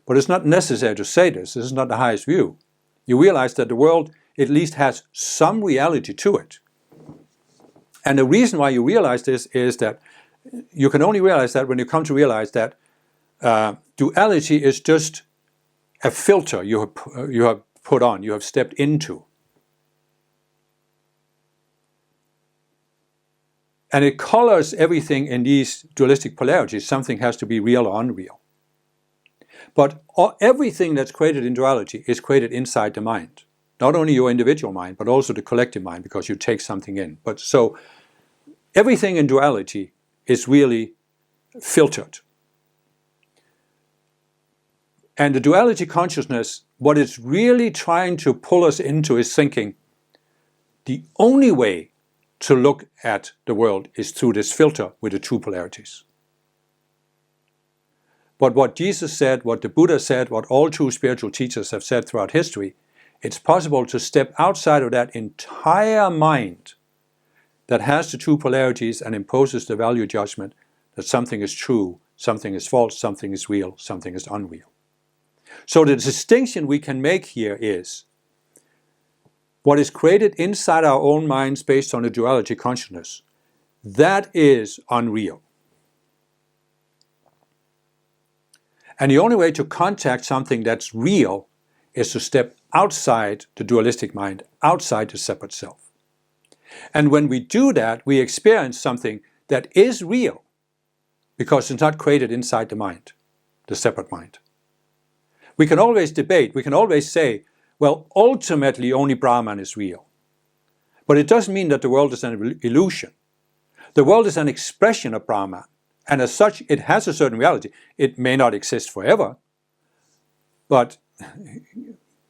But it's not necessary to say this. This is not the highest view. You realize that the world at least has some reality to it. And the reason why you realize this is that you can only realize that when you come to realize that duality is just a filter you have put on, you have stepped into. And it colors everything in these dualistic polarities. Something has to be real or unreal. But everything that's created in duality is created inside the mind. Not only your individual mind, but also the collective mind, because you take something in. But so everything in duality is really filtered. And the duality consciousness, what it's really trying to pull us into is thinking the only way to look at the world is through this filter with the two polarities. But what Jesus said, what the Buddha said, what all true spiritual teachers have said throughout history, it's possible to step outside of that entire mind that has the two polarities and imposes the value judgment that something is true, something is false, something is real, something is unreal. So the distinction we can make here is what is created inside our own minds based on the duality consciousness, that is unreal. And the only way to contact something that's real is to step outside the dualistic mind, outside the separate self. And when we do that, we experience something that is real because it's not created inside the mind, the separate mind. We can always debate, we can always say, well, ultimately only Brahman is real. But it doesn't mean that the world is an illusion. The world is an expression of Brahman. And as such, it has a certain reality. It may not exist forever. But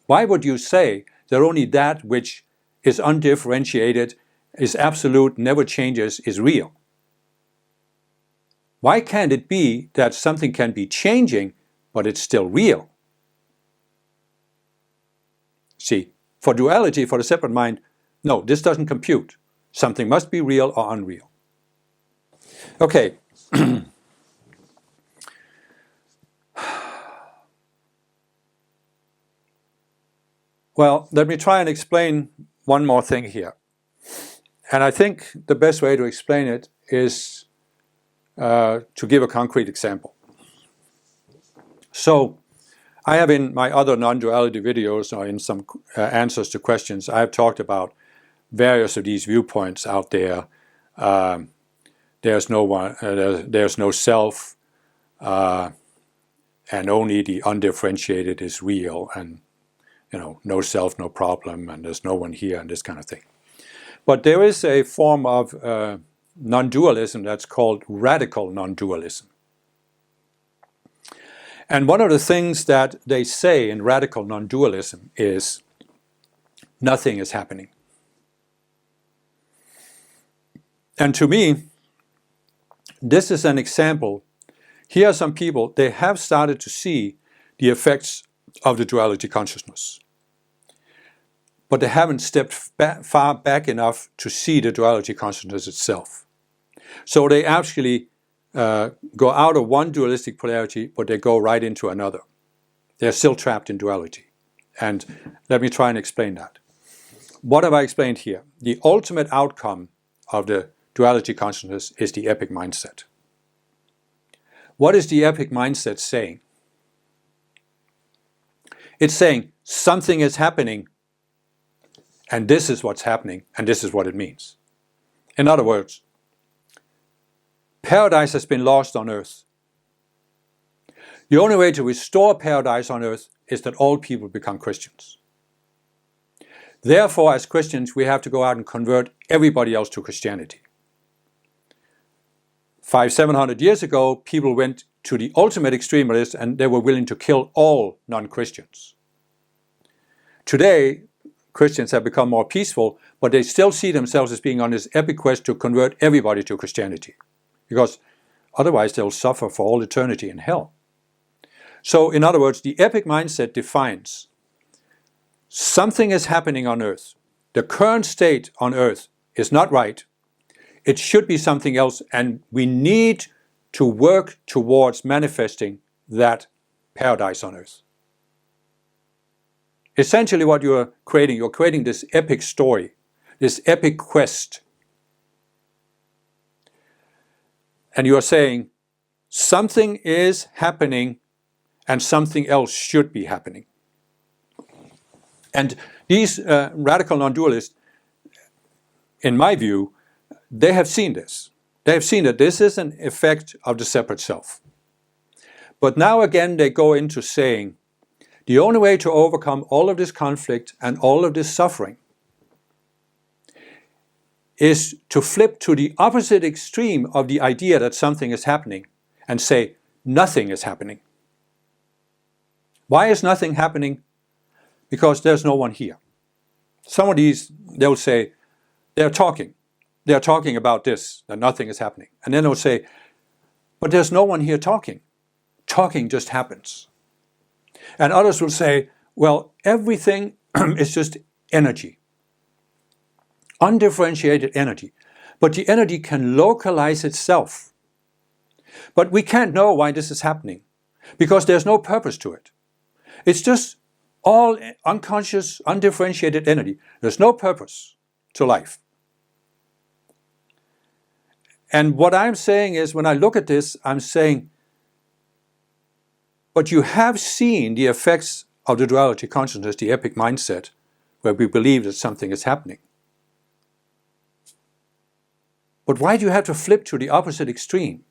why would you say that only that which is undifferentiated, is absolute, never changes, is real? Why can't it be that something can be changing, but it's still real? See, for duality, for the separate mind, no, this doesn't compute. Something must be real or unreal. Okay. Well, let me try and explain one more thing here. And I think the best way to explain it is to give a concrete example. So, I have in my other non-duality videos, or in some answers to questions, I have talked about various of these viewpoints out there. There's no one, there's no self, and only the undifferentiated is real, and no self, no problem, and there's no one here, and this kind of thing. But there is a form of non-dualism that's called radical non-dualism. And one of the things that they say in radical non-dualism is nothing is happening. And to me, this is an example. Here are some people, they have started to see the effects of the duality consciousness. But they haven't stepped far back enough to see the duality consciousness itself. So they actually go out of one dualistic polarity, but they go right into another. They're still trapped in duality. And let me try and explain that. What have I explained here? The ultimate outcome of the duality consciousness is the epic mindset. What is the epic mindset saying? It's saying something is happening, and this is what's happening, and this is what it means. In other words, paradise has been lost on earth. The only way to restore paradise on earth is that all people become Christians. Therefore, as Christians, we have to go out and convert everybody else to Christianity. 500-700 years ago, people went to the ultimate extremists and they were willing to kill all non-Christians. Today, Christians have become more peaceful, but they still see themselves as being on this epic quest to convert everybody to Christianity. Because otherwise they'll suffer for all eternity in hell. So, in other words, the epic mindset defines something is happening on earth. The current state on earth is not right. It should be something else, and we need to work towards manifesting that paradise on earth. Essentially what you're creating this epic story, this epic quest and you are saying something is happening and something else should be happening. And these radical non-dualists, in my view, they have seen this. They have seen that this is an effect of the separate self. But now again they go into saying the only way to overcome all of this conflict and all of this suffering is to flip to the opposite extreme of the idea that something is happening and say nothing is happening. Why is nothing happening? Because there's no one here. Some of these, they'll say, they're talking about this, that nothing is happening. And then they'll say, but there's no one here talking. Talking just happens. And others will say, well, everything is just energy. Undifferentiated energy. But the energy can localize itself. But we can't know why this is happening, because there's no purpose to it. It's just all unconscious, undifferentiated energy. There's no purpose to life. And what I'm saying is, when I look at this, I'm saying, but you have seen the effects of the duality consciousness, the epic mindset, where we believe that something is happening. But why do you have to flip to the opposite extreme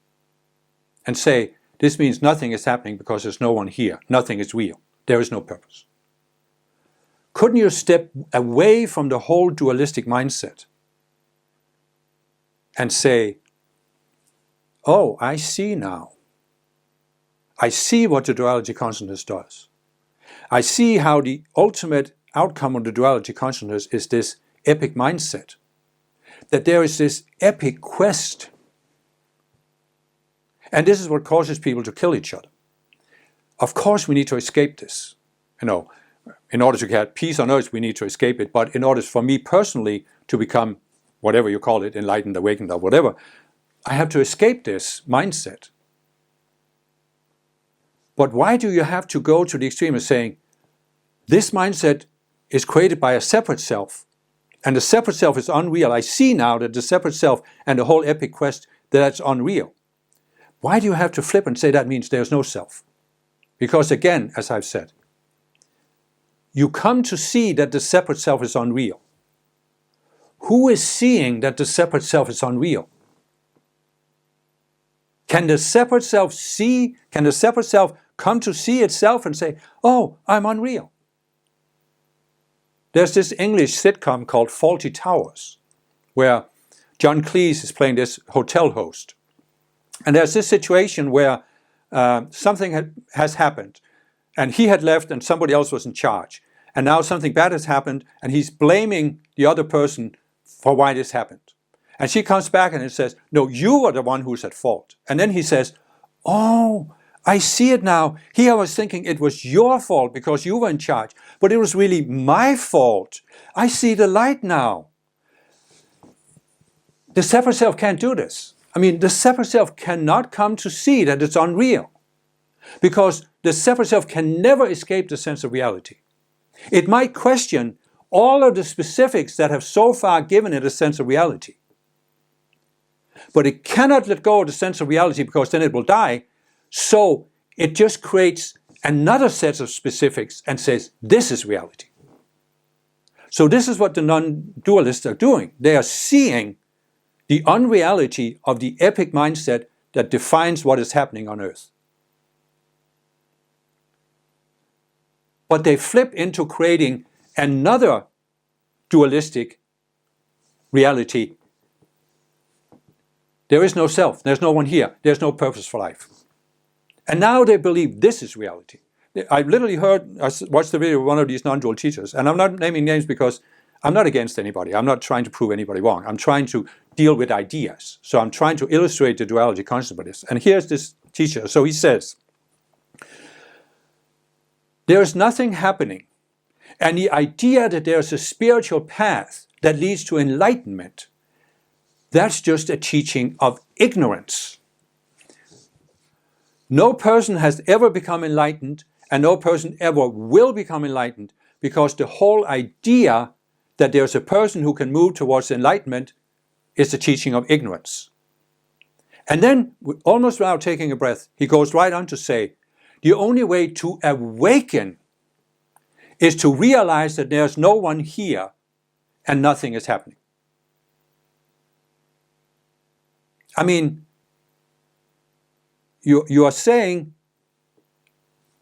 and say, this means nothing is happening because there's no one here, nothing is real, there is no purpose? Couldn't you step away from the whole dualistic mindset and say, oh, I see now. I see what the duality consciousness does. I see how the ultimate outcome of the duality consciousness is this epic mindset. That there is this epic quest. And this is what causes people to kill each other. Of course we need to escape this. In order to get peace on earth, we need to escape it. But in order for me personally to become, whatever you call it, enlightened, awakened, or whatever, I have to escape this mindset. But why do you have to go to the extreme of saying, this mindset is created by a separate self, and the separate self is unreal. I see now that the separate self and the whole epic quest, that's unreal. Why do you have to flip and say that means there's no self? Because again, as I've said, you come to see that the separate self is unreal. Who is seeing that the separate self is unreal? Can the separate self see? Can the separate self come to see itself and say, oh, I'm unreal? There's this English sitcom called Fawlty Towers, where John Cleese is playing this hotel host. And there's this situation where something has happened, and he had left and somebody else was in charge. And now something bad has happened, and he's blaming the other person for why this happened. And she comes back and it says, no, you are the one who's at fault. And then he says, oh, I see it now. Here I was thinking it was your fault because you were in charge, but it was really my fault. I see the light now. The separate self can't do this. I mean, the separate self cannot come to see that it's unreal, because the separate self can never escape the sense of reality. It might question all of the specifics that have so far given it a sense of reality. But it cannot let go of the sense of reality, because then it will die. So it just creates another set of specifics and says, this is reality. So this is what the non-dualists are doing. They are seeing the unreality of the epic mindset that defines what is happening on earth. But they flip into creating another dualistic reality. There is no self, there's no one here, there's no purpose for life. And now they believe this is reality. I literally watched the video of one of these non-dual teachers, and I'm not naming names because I'm not against anybody. I'm not trying to prove anybody wrong. I'm trying to deal with ideas. So I'm trying to illustrate the duality consciousness by this. And here's this teacher. So he says, there is nothing happening. And the idea that there's a spiritual path that leads to enlightenment, that's just a teaching of ignorance. No person has ever become enlightened, and no person ever will become enlightened, because the whole idea that there's a person who can move towards enlightenment is the teaching of ignorance. And then, almost without taking a breath, he goes right on to say, the only way to awaken is to realize that there's no one here and nothing is happening. I mean, you are saying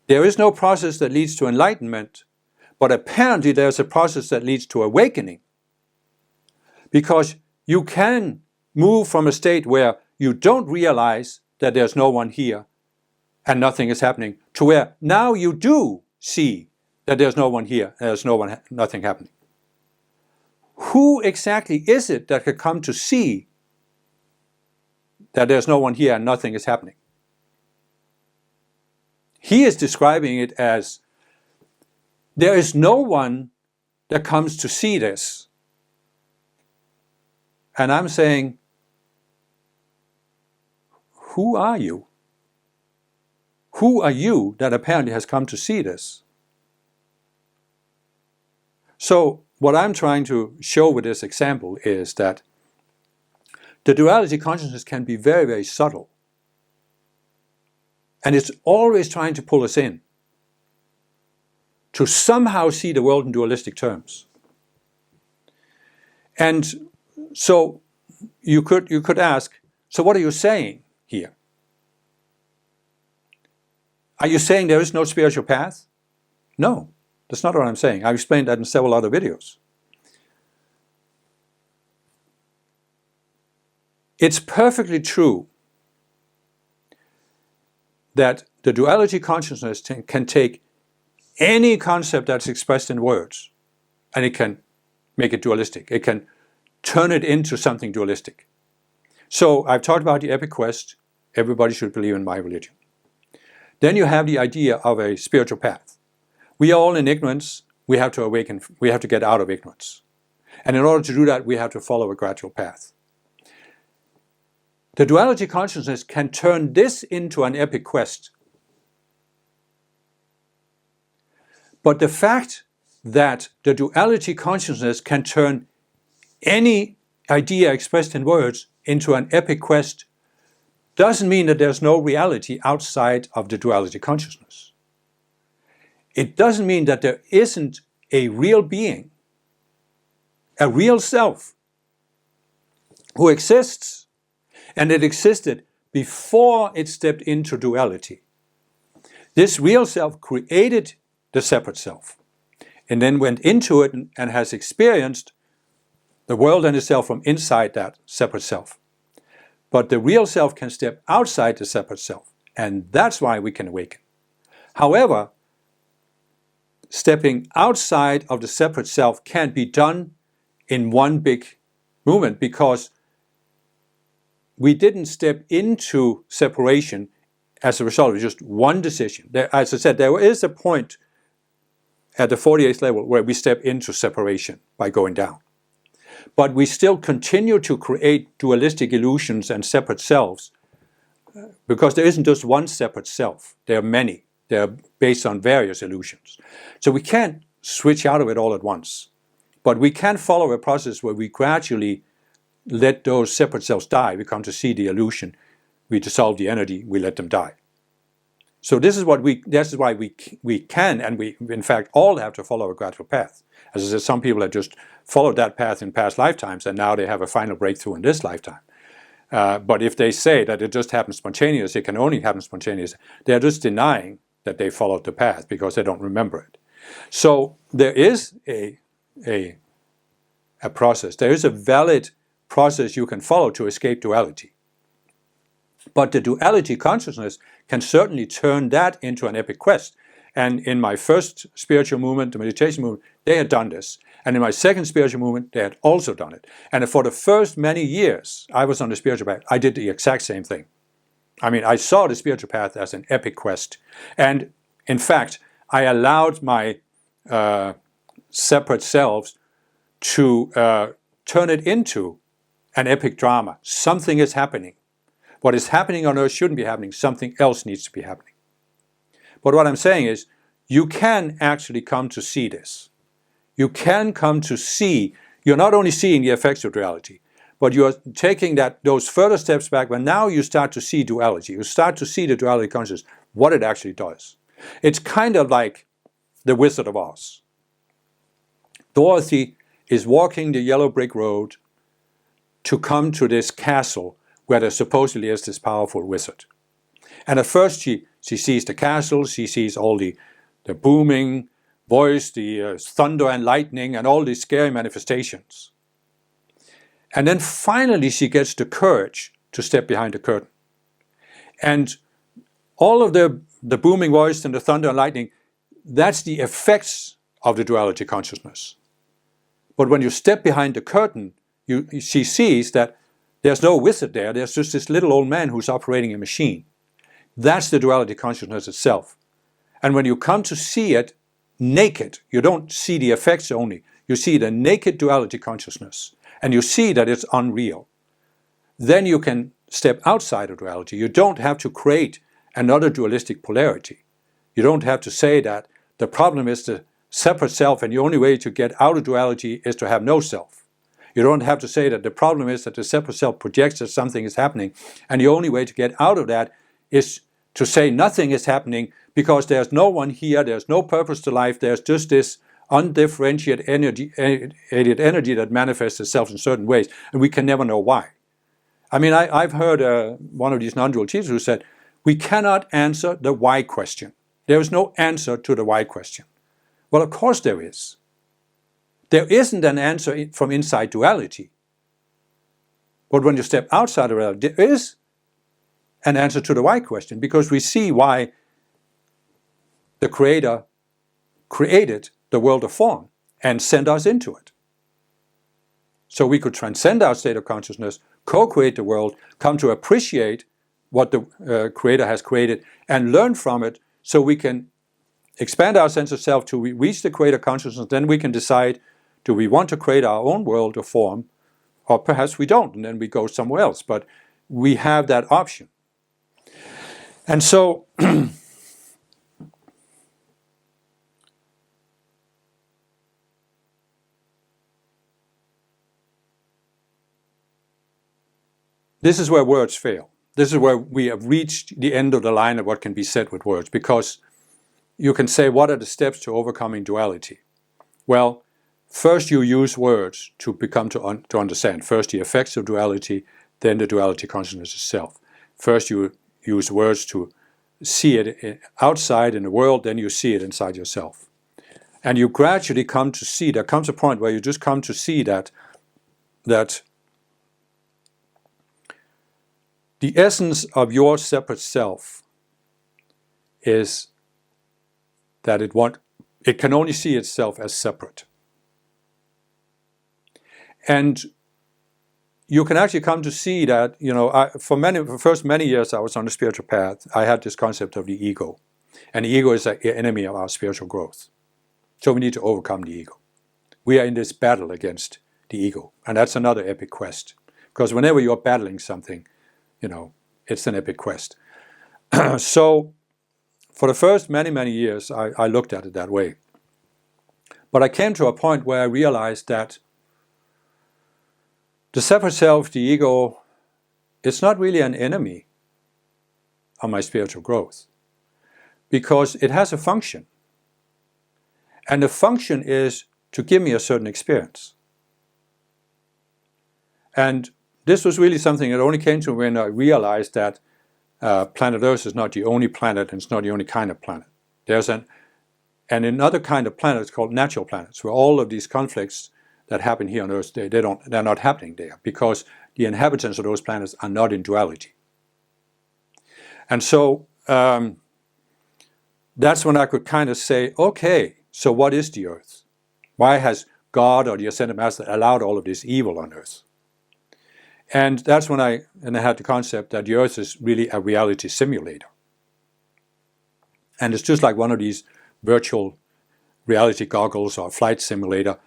there is no process that leads to enlightenment, but apparently there's a process that leads to awakening. Because you can move from a state where you don't realize that there's no one here and nothing is happening, to where now you do see that there's no one here and there's nothing happening. Who exactly is it that could come to see that there's no one here and nothing is happening? He is describing it as there is no one that comes to see this. And I'm saying, who are you? Who are you that apparently has come to see this? So what I'm trying to show with this example is that the duality consciousness can be very, very subtle. And it's always trying to pull us in to somehow see the world in dualistic terms. And so you could ask, so what are you saying here? Are you saying there is no spiritual path? No, that's not what I'm saying. I've explained that in several other videos. It's perfectly true that the duality consciousness can take any concept that's expressed in words and it can make it dualistic. It can turn it into something dualistic. So I've talked about the epic quest. Everybody should believe in my religion. Then you have the idea of a spiritual path. We are all in ignorance. We have to awaken. We have to get out of ignorance. And in order to do that, we have to follow a gradual path. The duality consciousness can turn this into an epic quest. But the fact that the duality consciousness can turn any idea expressed in words into an epic quest doesn't mean that there's no reality outside of the duality consciousness. It doesn't mean that there isn't a real being, a real self, who exists, and it existed before it stepped into duality. This real self created the separate self, and then went into it and has experienced the world and itself from inside that separate self. But the real self can step outside the separate self, and that's why we can awaken. However, stepping outside of the separate self can't be done in one big movement, because we didn't step into separation as a result of just one decision. As I said, there is a point at the 48th level where we step into separation by going down. But we still continue to create dualistic illusions and separate selves, because there isn't just one separate self. There are many. They're based on various illusions. So we can't switch out of it all at once. But we can follow a process where we gradually let those separate selves die. We come to see the illusion. We dissolve the energy. We let them die. So this is why we can, and we in fact all have to follow a gradual path. As I said, some people have just followed that path in past lifetimes, and now they have a final breakthrough in this lifetime. But if they say that it just happens spontaneously, it can only happen spontaneously, they're just denying that they followed the path because they don't remember it. So there is a process. There is a valid process you can follow to escape duality. But the duality consciousness can certainly turn that into an epic quest. And in my first spiritual movement, the meditation movement, they had done this. And in my second spiritual movement, they had also done it. And for the first many years I was on the spiritual path, I did the exact same thing. I mean, I saw the spiritual path as an epic quest. And in fact, I allowed my separate selves to turn it into an epic drama. Something is happening. What is happening on earth shouldn't be happening. Something else needs to be happening. But what I'm saying is, you can actually come to see this. You can come to see, you're not only seeing the effects of duality, but you are taking those further steps back, when now you start to see duality. You start to see the duality consciousness, what it actually does. It's kind of like the Wizard of Oz. Dorothy is walking the yellow brick road to come to this castle where there supposedly is this powerful wizard. And at first she sees the castle, she sees all the booming voice, the thunder and lightning and all these scary manifestations. And then finally she gets the courage to step behind the curtain. And all of the booming voice and the thunder and lightning, that's the effects of the duality consciousness. But when you step behind the curtain, she sees that there's no wizard there, there's just this little old man who's operating a machine. That's the duality consciousness itself. And when you come to see it naked, you don't see the effects only, you see the naked duality consciousness, and you see that it's unreal. Then you can step outside of duality. You don't have to create another dualistic polarity. You don't have to say that the problem is the separate self and the only way to get out of duality is to have no self. You don't have to say that the problem is that the separate self projects that something is happening and the only way to get out of that is to say nothing is happening because there's no one here, there's no purpose to life, there's just this undifferentiated energy that manifests itself in certain ways, and we can never know why. I mean, I've heard one of these non-dual teachers who said, we cannot answer the why question. There is no answer to the why question. Well, of course there is. There isn't an answer from inside duality. But when you step outside of reality, there is an answer to the why question, because we see why the Creator created the world of form and sent us into it. So we could transcend our state of consciousness, co-create the world, come to appreciate what the Creator has created and learn from it, so we can expand our sense of self till we reach the Creator consciousness. Then we can decide, do we want to create our own world of form, or perhaps we don't, and then we go somewhere else. But we have that option. And so this is where words fail. This is where we have reached the end of the line of what can be said with words, because you can say, what are the steps to overcoming duality? Well, first you use words to understand. First the effects of duality, then the duality consciousness itself. First you use words to see it outside in the world, then you see it inside yourself. And you gradually come to see, there comes a point where you just come to see that the essence of your separate self is that it can only see itself as separate. And you can actually come to see that, for the first many years I was on the spiritual path, I had this concept of the ego. And the ego is an enemy of our spiritual growth. So we need to overcome the ego. We are in this battle against the ego. And that's another epic quest. Because whenever you're battling something, it's an epic quest. So for the first many years, I looked at it that way. But I came to a point where I realized that the separate self, the ego, it's not really an enemy of my spiritual growth, because it has a function. And the function is to give me a certain experience. And this was really something that only came to me when I realized that planet Earth is not the only planet, and it's not the only kind of planet. There's another kind of planet, it's called natural planets, where all of these conflicts that happen here on Earth, they're not happening there, because the inhabitants of those planets are not in duality. And so that's when I could kind of say, okay, so what is the Earth? Why has God or the Ascended Master allowed all of this evil on Earth? And that's when I had the concept that the Earth is really a reality simulator. And it's just like one of these virtual reality goggles or flight simulator.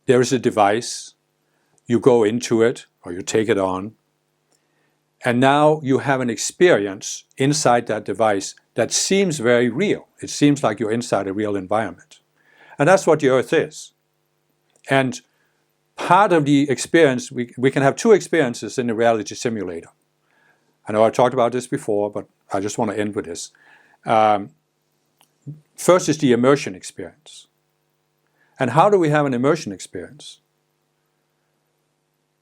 There is a device, you go into it or you take it on, and now you have an experience inside that device that seems very real. It seems like you're inside a real environment. And that's what the Earth is. And part of the experience, we can have two experiences in the reality simulator. I know I talked about this before, but I just want to end with this. First is the immersion experience. And how do we have an immersion experience?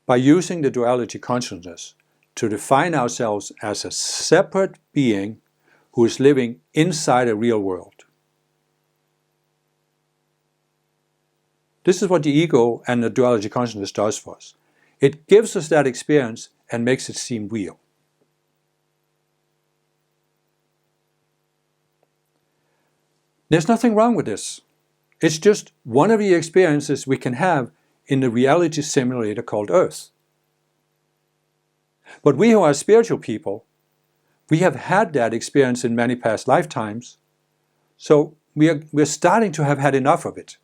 By using the duality consciousness to define ourselves as a separate being who is living inside a real world. This is what the ego and the duality consciousness does for us. It gives us that experience and makes it seem real. There's nothing wrong with this. It's just one of the experiences we can have in the reality simulator called Earth. But we who are spiritual people, we have had that experience in many past lifetimes, so we're starting to have had enough of it.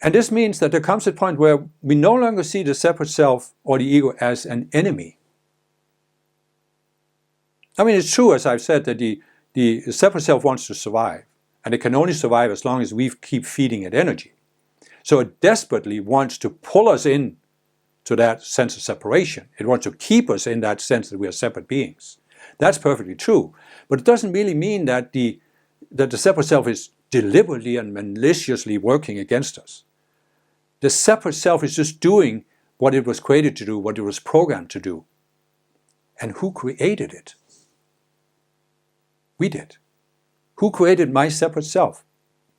And this means that there comes a point where we no longer see the separate self or the ego as an enemy. I mean, it's true, as I've said, that the separate self wants to survive, and it can only survive as long as we keep feeding it energy. So it desperately wants to pull us in to that sense of separation. It wants to keep us in that sense that we are separate beings. That's perfectly true. But it doesn't really mean that the separate self is deliberately and maliciously working against us. The separate self is just doing what it was created to do, what it was programmed to do. And who created it? We did. Who created my separate self?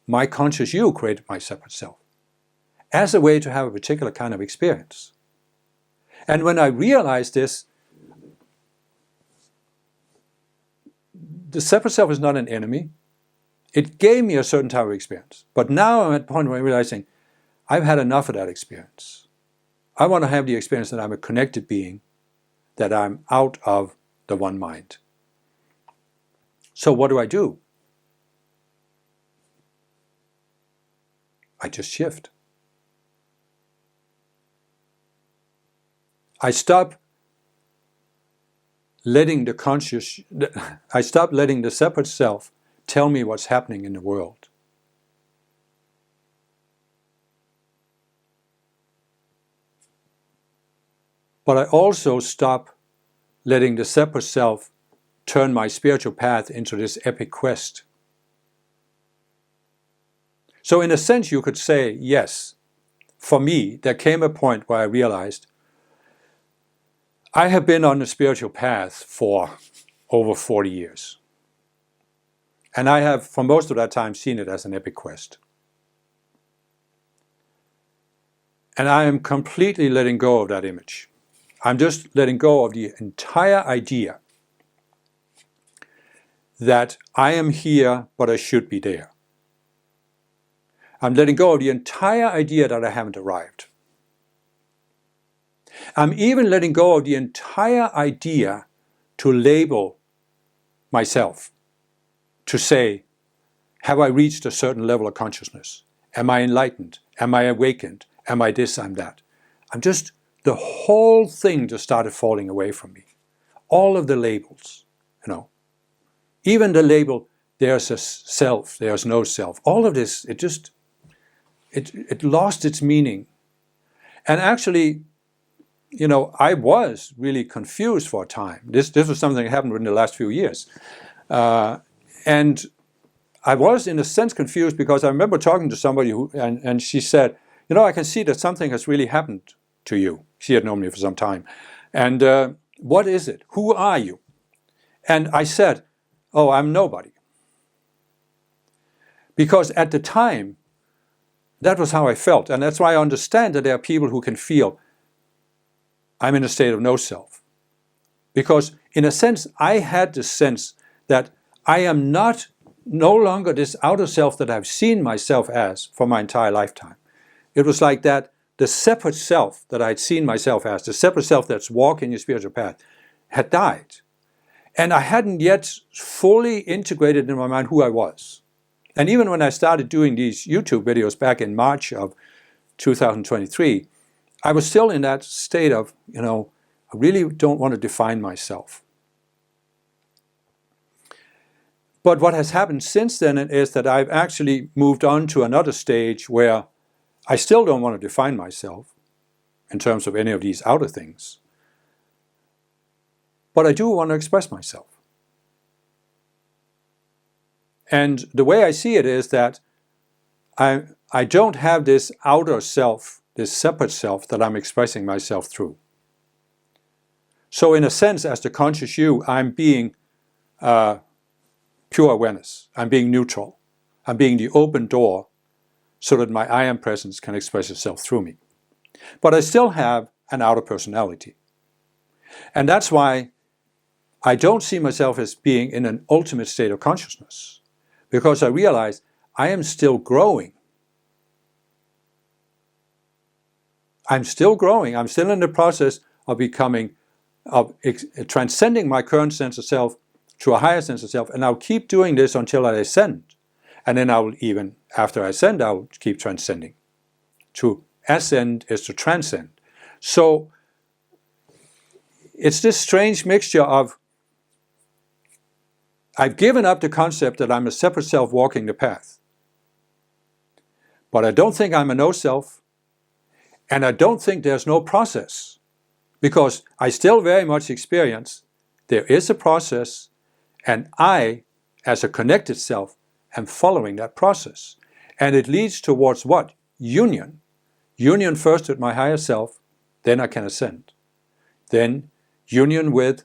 My conscious you created my separate self as a way to have a particular kind of experience. And when I realized this, the separate self is not an enemy. It gave me a certain type of experience. But now I'm at the point where I'm realizing I've had enough of that experience. I want to have the experience that I'm a connected being, that I'm out of the one mind. So what do? I just shift. I stop letting the separate self tell me what's happening in the world. But I also stop letting the separate self turn my spiritual path into this epic quest. So in a sense you could say, yes, for me there came a point where I realized I have been on the spiritual path for over 40 years. And I have, for most of that time, seen it as an epic quest. And I am completely letting go of that image. I'm just letting go of the entire idea that I am here, but I should be there. I'm letting go of the entire idea that I haven't arrived. I'm even letting go of the entire idea to label myself, to say, have I reached a certain level of consciousness? Am I enlightened? Am I awakened? Am I this? I'm that? The whole thing just started falling away from me. All of the labels, even the label, there's a self, there's no self. All of this, it lost its meaning. And actually, I was really confused for a time. This was something that happened in the last few years. And I was, in a sense, confused because I remember talking to somebody and she said, I can see that something has really happened to you. She had known me for some time. And what is it? Who are you? And I said, oh, I'm nobody. Because at the time, that was how I felt. And that's why I understand that there are people who can feel I'm in a state of no self. Because in a sense, I had the sense that I am no longer this outer self that I've seen myself as for my entire lifetime. It was like that the separate self that I'd seen myself as, the separate self that's walking the spiritual path, had died. And I hadn't yet fully integrated in my mind who I was. And even when I started doing these YouTube videos back in March of 2023, I was still in that state of, I really don't want to define myself. But what has happened since then is that I've actually moved on to another stage where I still don't want to define myself in terms of any of these outer things, but I do want to express myself. And the way I see it is that I don't have this outer self, this separate self that I'm expressing myself through. So in a sense, as the conscious you, I'm being pure awareness. I'm being neutral. I'm being the open door so that my I am presence can express itself through me. But I still have an outer personality. And that's why I don't see myself as being in an ultimate state of consciousness, because I realize I am still growing. I'm still growing. I'm still in the process of transcending my current sense of self to a higher sense of self, and I'll keep doing this until I ascend. And then after I ascend, I'll keep transcending. To ascend is to transcend. So it's this strange mixture of, I've given up the concept that I'm a separate self walking the path. But I don't think I'm a no self, and I don't think there's no process, because I still very much experience there is a process, and I, as a connected self, am following that process. And it leads towards what? Union. Union first with my higher self, then I can ascend. Then union with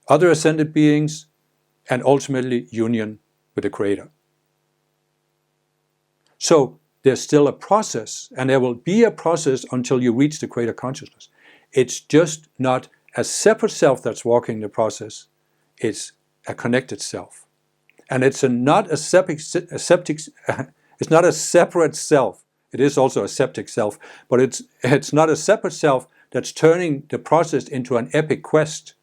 other ascended beings, and ultimately union with the Creator. So there's still a process, and there will be a process until you reach the Creator consciousness. It's just not a separate self that's walking the process. It's a connected self. And it's not a separate self. It is also a septic self, but it's not a separate self that's turning the process into an epic quest.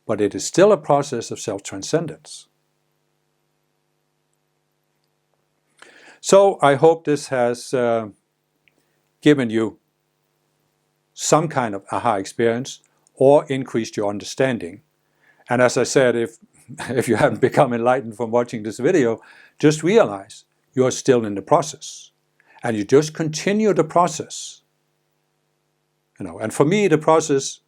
But it is still a process of self-transcendence. So I hope this has given you some kind of aha experience or increased your understanding. And as I said, if you haven't become enlightened from watching this video, just realize you're still in the process. And you just continue the process. And for me, the process,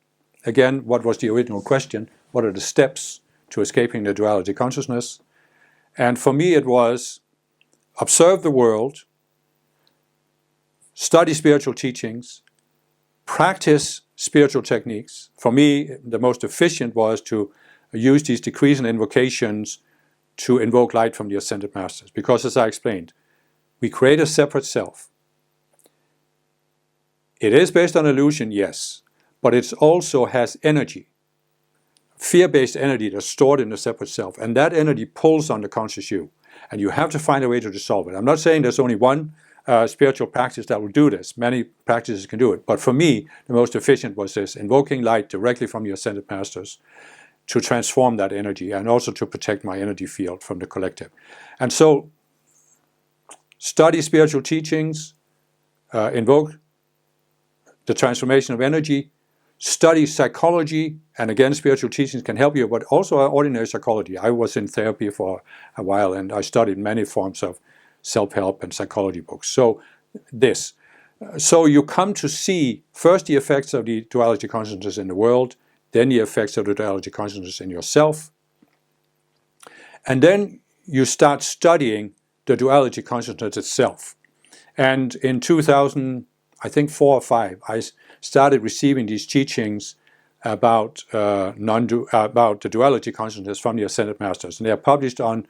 again, what was the original question? What are the steps to escaping the duality consciousness? And for me, it was observe the world, study spiritual teachings, practice spiritual techniques. For me, the most efficient was to use these decrees and invocations to invoke light from the Ascended Masters. Because as I explained, we create a separate self. It is based on illusion, yes, but it also has energy, fear-based energy that's stored in the separate self. And that energy pulls on the conscious you. And you have to find a way to dissolve it. I'm not saying there's only one spiritual practice that will do this. Many practices can do it. But for me, the most efficient was this, invoking light directly from the Ascended Masters to transform that energy and also to protect my energy field from the collective. And so, study spiritual teachings, invoke the transformation of energy, study psychology, and again, spiritual teachings can help you, but also ordinary psychology. I was in therapy for a while, and I studied many forms of self-help and psychology books. So you come to see first the effects of the duality consciousness in the world, then the effects of the duality consciousness in yourself, and then you start studying the duality consciousness itself. And in 2000, I think 4 or 5, I started receiving these teachings about the duality consciousness from the Ascended Masters. And they are published on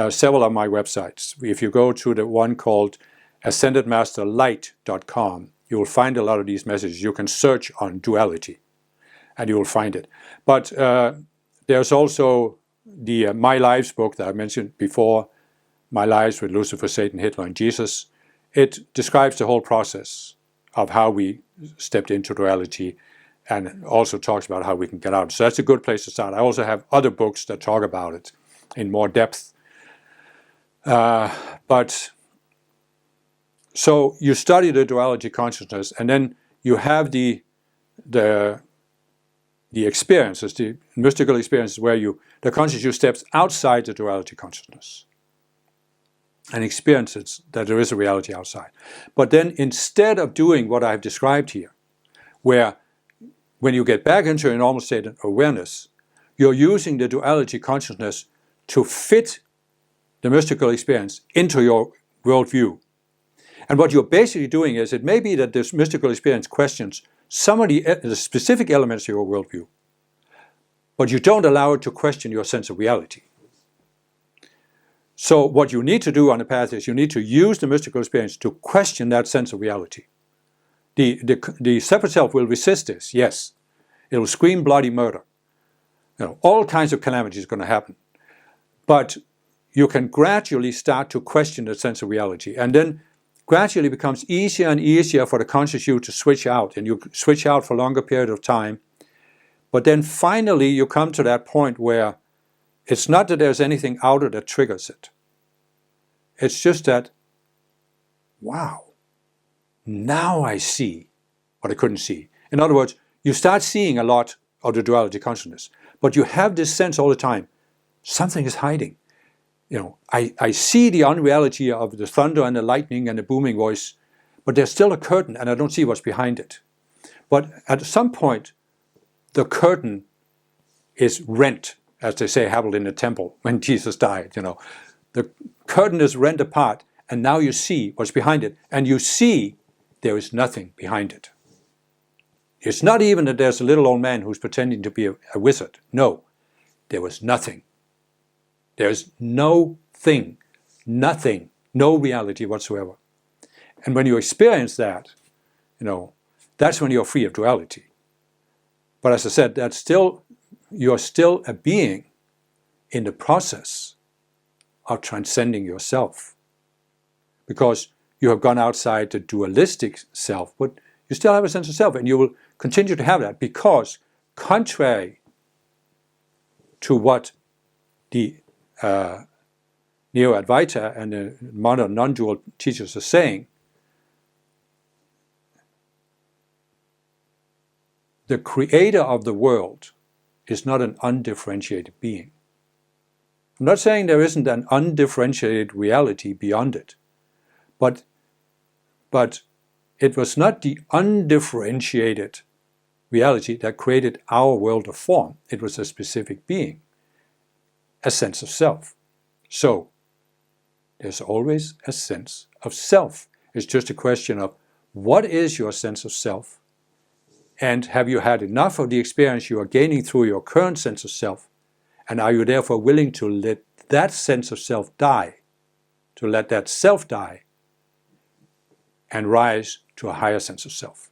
several of my websites. If you go to the one called ascendedmasterlight.com, you will find a lot of these messages. You can search on duality, and you will find it. But there's also the My Lives book that I mentioned before, My Lives with Lucifer, Satan, Hitler, and Jesus. It describes the whole process of how we stepped into duality, and also talks about how we can get out. So that's a good place to start. I also have other books that talk about it in more depth. So you study the duality consciousness, and then you have the the experiences, the mystical experiences where the conscious steps outside the duality consciousness and experiences that there is a reality outside. But then instead of doing what I've described here, where when you get back into a normal state of awareness, you're using the duality consciousness to fit the mystical experience into your worldview. And what you're basically doing is, it may be that this mystical experience questions some of the specific elements of your worldview, but you don't allow it to question your sense of reality. So what you need to do on the path is you need to use the mystical experience to question that sense of reality. The separate self will resist this, yes. It will scream bloody murder. All kinds of calamities are going to happen. But you can gradually start to question the sense of reality. And then gradually it becomes easier and easier for the conscious you to switch out. And you switch out for a longer period of time. But then finally you come to that point where it's not that there's anything outer that triggers it. It's just that, wow, now I see what I couldn't see. In other words, you start seeing a lot of the duality consciousness, but you have this sense all the time, something is hiding. I see the unreality of the thunder and the lightning and the booming voice, but there's still a curtain and I don't see what's behind it. But at some point, the curtain is rent, as they say happened in the temple when Jesus died. The curtain is rent apart, and now you see what's behind it, and you see there is nothing behind it. It's not even that there's a little old man who's pretending to be a wizard. No, there was nothing. There's no thing, nothing, no reality whatsoever. And when you experience that, that's when you're free of duality. But as I said, you're still a being in the process of transcending yourself. Because you have gone outside the dualistic self, but you still have a sense of self, and you will continue to have that, because contrary to what the Neo-Advaita and the modern non-dual teachers are saying, the creator of the world is not an undifferentiated being. I'm not saying there isn't an undifferentiated reality beyond it, but it was not the undifferentiated reality that created our world of form. It was a specific being, a sense of self. So there's always a sense of self. It's just a question of, what is your sense of self? And have you had enough of the experience you are gaining through your current sense of self? And are you therefore willing to let that sense of self die, to let that self die, and rise to a higher sense of self?